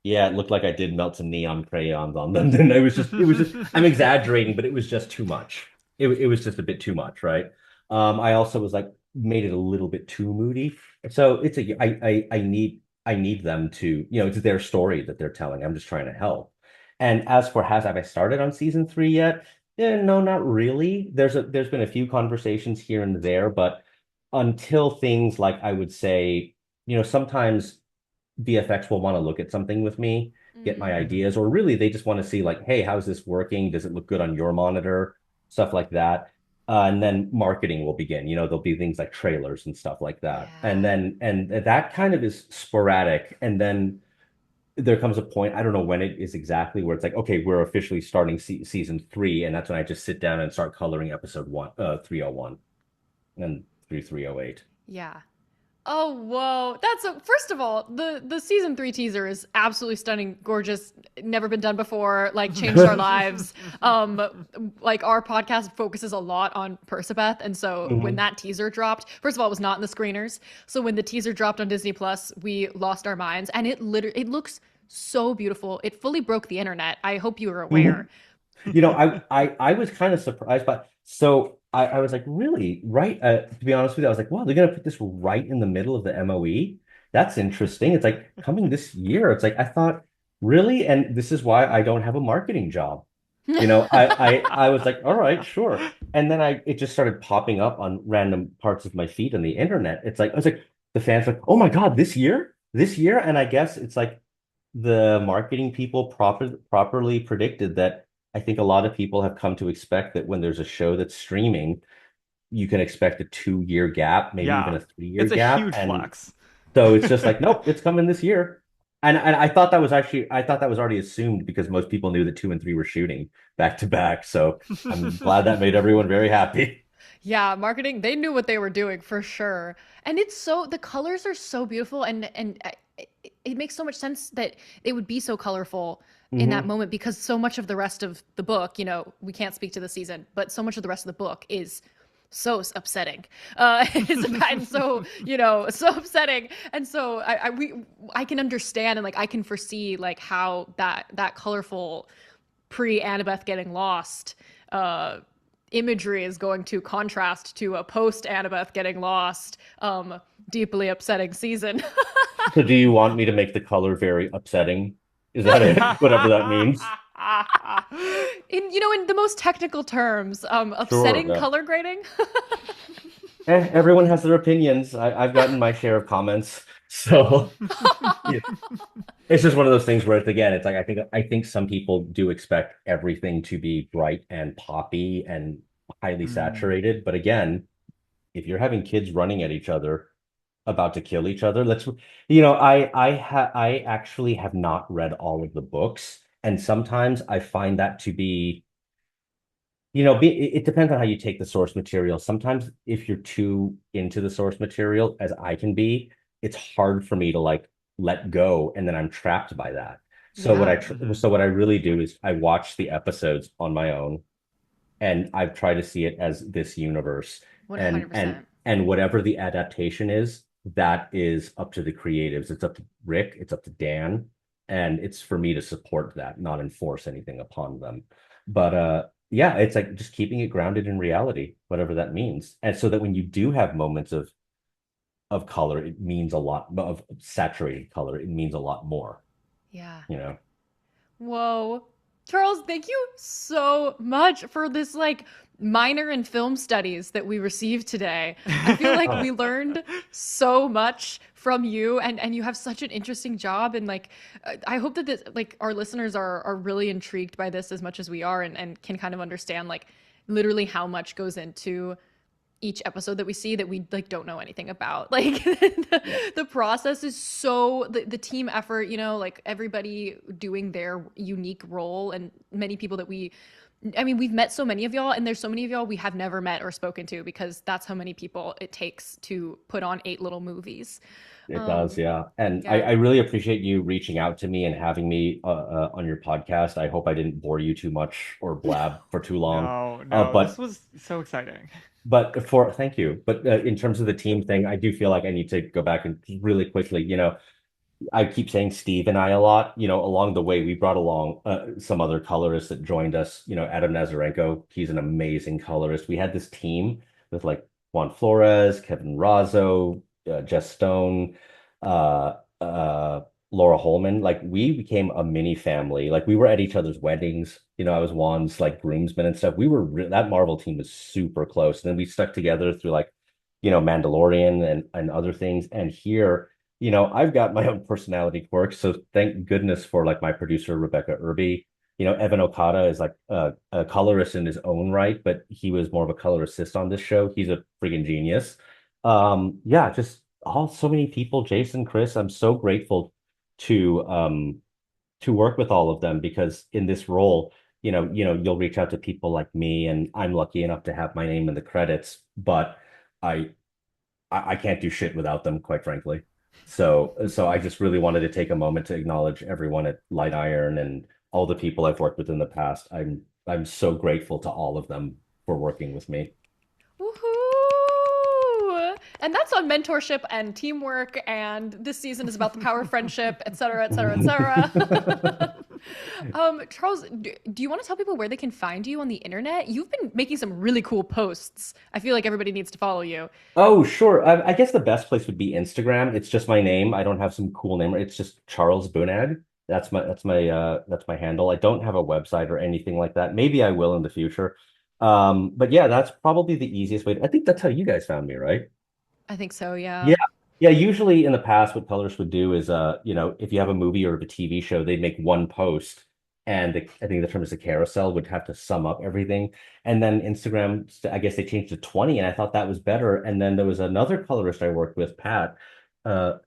Speaker 3: yeah, it looked like I did melt some neon crayons on them. And it was just, I'm exaggerating, but it was just too much. It was just a bit too much, right? I also was like, made it a little bit too moody. So I need them to, it's their story that they're telling. I'm just trying to help. And as for have I started on season 3 yet? No, not really. There's been a few conversations here and there, but until things like I would say, sometimes VFX will want to look at something with me, get my
Speaker 1: Mm,
Speaker 3: ideas, or really they just want to see like, hey, how's this working? Does it look good on your monitor? Stuff like that. And then marketing will begin. There'll be things like trailers and stuff like that. And
Speaker 1: yeah.
Speaker 3: then and that kind of is sporadic. And then there comes a point, I don't know when it is exactly, where it's like, okay, we're officially starting season 3, and that's when I just sit down and start coloring episode 301 and through 308.
Speaker 1: Yeah. Oh, whoa. First of all, the season 3 teaser is absolutely stunning, gorgeous, never been done before, like changed our lives. Um like our podcast focuses a lot on Percy, and so when
Speaker 3: Mhm.
Speaker 1: that teaser dropped, first of all, it was not in the screeners. So when the teaser dropped on Disney Plus, we lost our minds, and it looks so beautiful. It fully broke the internet. I hope you were aware.
Speaker 3: Mhm. I was kind of surprised, but so I was like, really, right? To be honest with you, I was like, wow, they're gonna put this right in the middle of the MOE. That's interesting. It's like coming this year. It's like I thought, really, and this is why I don't have a marketing job. I was like, all right, sure. And then it just started popping up on random parts of my feed on the internet. It's like I was like, the fans like, oh my God, this year, and I guess it's like the marketing people properly predicted that. I think a lot of people have come to expect that when there's a show that's streaming, you can expect a 2-year gap, maybe even
Speaker 2: Yeah.
Speaker 3: a 3-year
Speaker 2: It's a
Speaker 3: gap.
Speaker 2: huge
Speaker 3: And
Speaker 2: flex.
Speaker 3: so it's just like, nope, it's coming this year. And I thought that was already assumed because most people knew that 2 and 3 were shooting back to back. So I'm glad that made everyone very happy.
Speaker 1: Yeah, marketing, they knew what they were doing for sure. And the colors are so beautiful, it makes so much sense that it would be so colorful in that
Speaker 3: Hmm.
Speaker 1: moment, because so much of the rest of the book, we can't speak to the season, but so much of the rest of the book is so upsetting. And so, so upsetting. And so I can understand, and like I can foresee like how that colorful pre-Annabeth getting lost uh imagery is going to contrast to a post-Annabeth getting lost deeply upsetting season.
Speaker 3: So do you want me to make the color very upsetting? Is that it? Whatever that means.
Speaker 1: In the most technical terms,
Speaker 3: Sure.
Speaker 1: upsetting
Speaker 3: Yeah.
Speaker 1: color grading.
Speaker 3: Everyone has their opinions. I've gotten my share of comments. So yeah. It's just one of those things where again, it's like I think some people do expect everything to be bright and poppy and highly
Speaker 2: Mm.
Speaker 3: saturated. But again, if you're having kids running at each other, about to kill each other, I actually have not read all of the books, and sometimes I find that to be, it depends on how you take the source material. Sometimes if you're too into the source material, as I can be, it's hard for me to like let go, and then I'm trapped by that. So what
Speaker 1: Yeah,
Speaker 3: I
Speaker 2: Hmm.
Speaker 3: so what I really do is I watch the episodes on my own, and I've tried to see it as this universe, and and
Speaker 1: 100%.
Speaker 3: and whatever the adaptation is, that is up to the creatives. It's up to Rick, it's up to Dan, and it's for me to support that, not enforce anything upon them. But yeah, it's like just keeping it grounded in reality, whatever that means. And so that when you do have moments of color, it means a lot of saturated color, it means a lot more,
Speaker 1: Yeah.
Speaker 3: you know.
Speaker 1: Whoa. Charles, thank you so much for this like minor in film studies that we received today. I feel like
Speaker 3: Oh,
Speaker 1: we learned so much from you, and you have such an interesting job, and like I hope that this like our listeners are really intrigued by this as much as we are, and can kind of understand like literally how much goes into each episode that we see that we like don't know anything about. Like
Speaker 3: Yeah.
Speaker 1: the process is so the team effort, you know, like everybody doing their unique role and many people that I mean, we've met so many of y'all, and there's so many of y'all we have never met or spoken to because that's how many people it takes to put on 8 little movies.
Speaker 3: It does,
Speaker 1: Um,
Speaker 3: yeah. And I
Speaker 1: yeah.
Speaker 3: really appreciate you reaching out to me and having me on your podcast. I hope I didn't bore you too much or blab for too long.
Speaker 2: No,
Speaker 3: Uh,
Speaker 2: no, this
Speaker 3: but
Speaker 2: was so exciting.
Speaker 3: thank you. But in terms of the team thing, I do feel like I need to go back and really quickly, I keep saying Steve and I a lot. Along the way, we brought along some other colorists that joined us. Adam Nazarenko, he's an amazing colorist. We had this team with like Juan Flores, Kevin Razzo, Jess Stone, uh, uh, Laura Holman. Like we became a mini family. Like we were at each other's weddings. I was Juan's like groomsmen and stuff. That Marvel team was super close. And then we stuck together through like, Mandalorian and other things. And here I've got my own personality quirks, so thank goodness for like my producer Rebecca Irby. Evan Okada is like a colorist in his own right, but he was more of a color assist on this show. He's a freaking genius. Yeah, just all so many people, Jason, Chris. I'm so grateful to um to work with all of them because in this role, you'll reach out to people like me, and I'm lucky enough to have my name in the credits, but I I can't do shit without them, quite frankly. So I just really wanted to take a moment to acknowledge everyone at Light Iron and all the people I've worked with in the past. I'm so grateful to all of them for working with me.
Speaker 1: Woohoo! And that's on mentorship and teamwork. And this season is about the power of friendship, et cetera, et cetera, et cetera. Charles, do you want to tell people where they can find you on the internet? You've been making some really cool posts. I feel like everybody needs to follow you.
Speaker 3: Oh, sure. I guess the best place would be Instagram. It's just my name. I don't have some cool name. It's just Charles Bunnag. That's my handle. I don't have a website or anything like that. Maybe I will in the future. But yeah, that's probably the easiest way. I think that's how you guys found me, right?
Speaker 1: I think so, yeah.
Speaker 3: Yeah. Yeah, usually in the past, what colors would do is, if you have a movie or a TV show, they'd make one post, and I think the term is a carousel would have to sum up everything. And then Instagram, I guess they changed to 20, and I thought that was better. And then there was another colorist I worked with, Pat.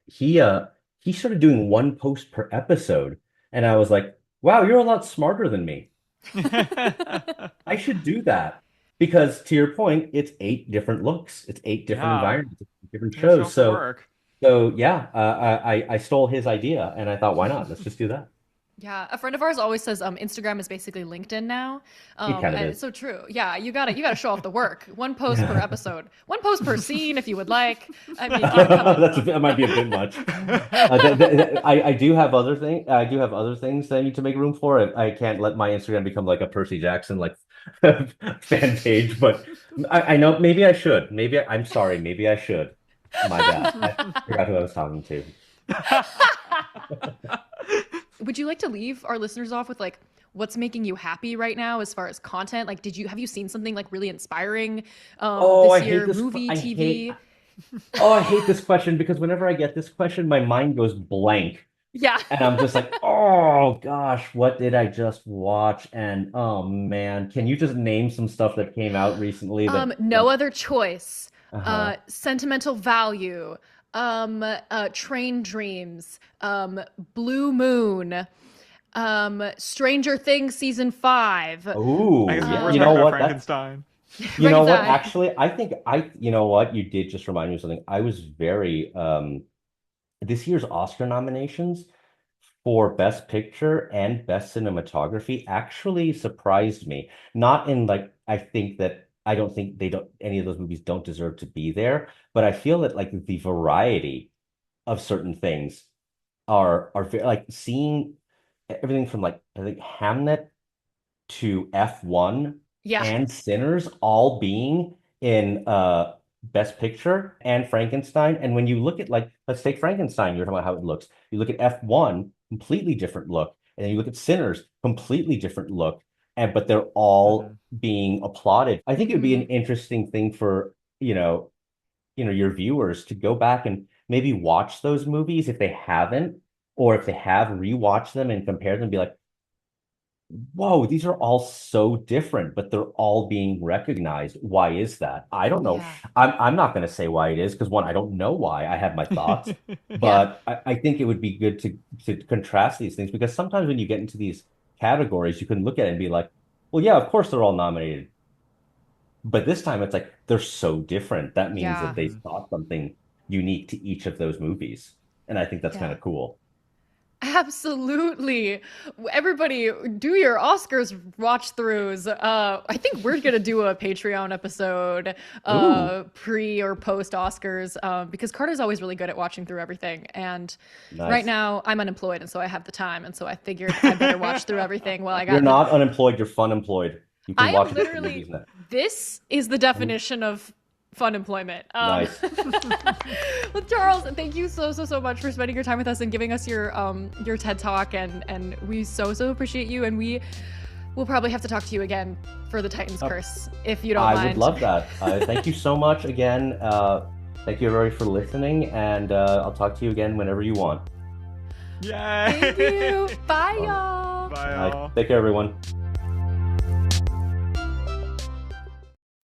Speaker 3: He started doing one post per episode, and I was like, "Wow, you're a lot smarter than me. I should do that." Because to your point, it's 8 different looks, it's 8 different
Speaker 2: Yeah,
Speaker 3: environments, it's different
Speaker 2: gotta show
Speaker 3: shows.
Speaker 2: off the
Speaker 3: So
Speaker 2: work.
Speaker 3: so yeah, I stole his idea and I thought, why not? Let's just do that.
Speaker 1: Yeah, a friend of ours always says Instagram is basically LinkedIn now,
Speaker 3: It kind of
Speaker 1: and
Speaker 3: is.
Speaker 1: it's so true. Yeah, you gotta show off the work. One post per episode, one post per scene if you would like. I mean, keep it coming.
Speaker 3: That might be a bit much. I do have other thing. I do have other things that I need to make room for. I can't let my Instagram become like a Percy Jackson like fan page. But I know maybe I should. I'm sorry. Maybe I should. My bad. I forgot who I was talking to.
Speaker 1: Would you like to leave our listeners off with like what's making you happy right now as far as content? Like, have you seen something like really inspiring
Speaker 3: Oh, I
Speaker 1: this
Speaker 3: hate
Speaker 1: year?
Speaker 3: this.
Speaker 1: Movie, TV?
Speaker 3: I hate this question because whenever I get this question, my mind goes blank.
Speaker 1: Yeah.
Speaker 3: And I'm just like, oh gosh, what did I just watch? And oh man, can you just name some stuff that came out recently that
Speaker 1: No Other Choice,
Speaker 3: uh-huh.
Speaker 1: Sentimental Value, Train Dreams, Blue Moon, Stranger Things season 5.
Speaker 2: I
Speaker 3: Oh,
Speaker 2: guess
Speaker 3: yeah,
Speaker 2: we're
Speaker 3: you
Speaker 2: talking
Speaker 3: know
Speaker 2: about
Speaker 3: what? That
Speaker 2: Frankenstein.
Speaker 3: you know what?
Speaker 1: Frankenstein.
Speaker 3: Actually, I think you know what? You did just remind me of something. I was very this year's Oscar nominations for Best Picture and Best Cinematography actually surprised me. Not in like I don't think they don't any of those movies don't deserve to be there, but I feel that like the variety of certain things are very, like seeing everything from like I think Hamnet to F1
Speaker 1: Yeah.
Speaker 3: and Sinners all being in Best Picture and Frankenstein. And when you look at like let's take Frankenstein, you're talking about how it looks. You look at F1, completely different look. And then you look at Sinners, completely different look. And but they're all
Speaker 2: Mhm.
Speaker 3: being applauded. I think it would be an
Speaker 1: Hmm.
Speaker 3: interesting thing for, your viewers to go back and maybe watch those movies if they haven't, or if they have, rewatch them and compare them, and be like, whoa, these are all so different, but they're all being recognized. Why is that? I don't know.
Speaker 1: Yeah.
Speaker 3: I'm not going to say why it is because one, I don't know why. I have my thoughts,
Speaker 1: Yeah.
Speaker 3: but I think it would be good to contrast these things because sometimes when you get into these categories, you can look at it and be like, well, yeah, of course they're all nominated. But this time it's like they're so different. That means that
Speaker 1: Yeah.
Speaker 3: they
Speaker 2: Mhm.
Speaker 3: saw something unique to each of those movies. And I think that's kind
Speaker 1: Yeah.
Speaker 3: of cool.
Speaker 1: Absolutely. Everybody, do your Oscars watch throughs. I think we're gonna do a Patreon episode,
Speaker 3: Ooh,
Speaker 1: pre or post Oscars, because Carter's always really good at watching through everything. And right
Speaker 3: nice.
Speaker 1: now, I'm unemployed, and so I have the time, and so I figured I better watch through everything while I
Speaker 3: You're
Speaker 1: got the.
Speaker 3: not unemployed, you're fun employed. You can
Speaker 1: I am
Speaker 3: watch a bunch of movies
Speaker 1: literally.
Speaker 3: now.
Speaker 1: This is the definition of fun employment.
Speaker 3: Nice.
Speaker 1: Well, Charles, thank you so much for spending your time with us and giving us your TED talk, and we so appreciate you, and we will probably have to talk to you again for the Titan's
Speaker 3: Uh,
Speaker 1: Curse if you don't
Speaker 3: I would
Speaker 1: mind.
Speaker 3: love that. Thank you so much again. Thank you everybody for listening, and I'll talk to you again whenever you want.
Speaker 1: Thank you.
Speaker 2: Yay!
Speaker 1: Bye,
Speaker 3: All
Speaker 1: y'all.
Speaker 2: Bye,
Speaker 3: right.
Speaker 2: all.
Speaker 3: Take care, everyone.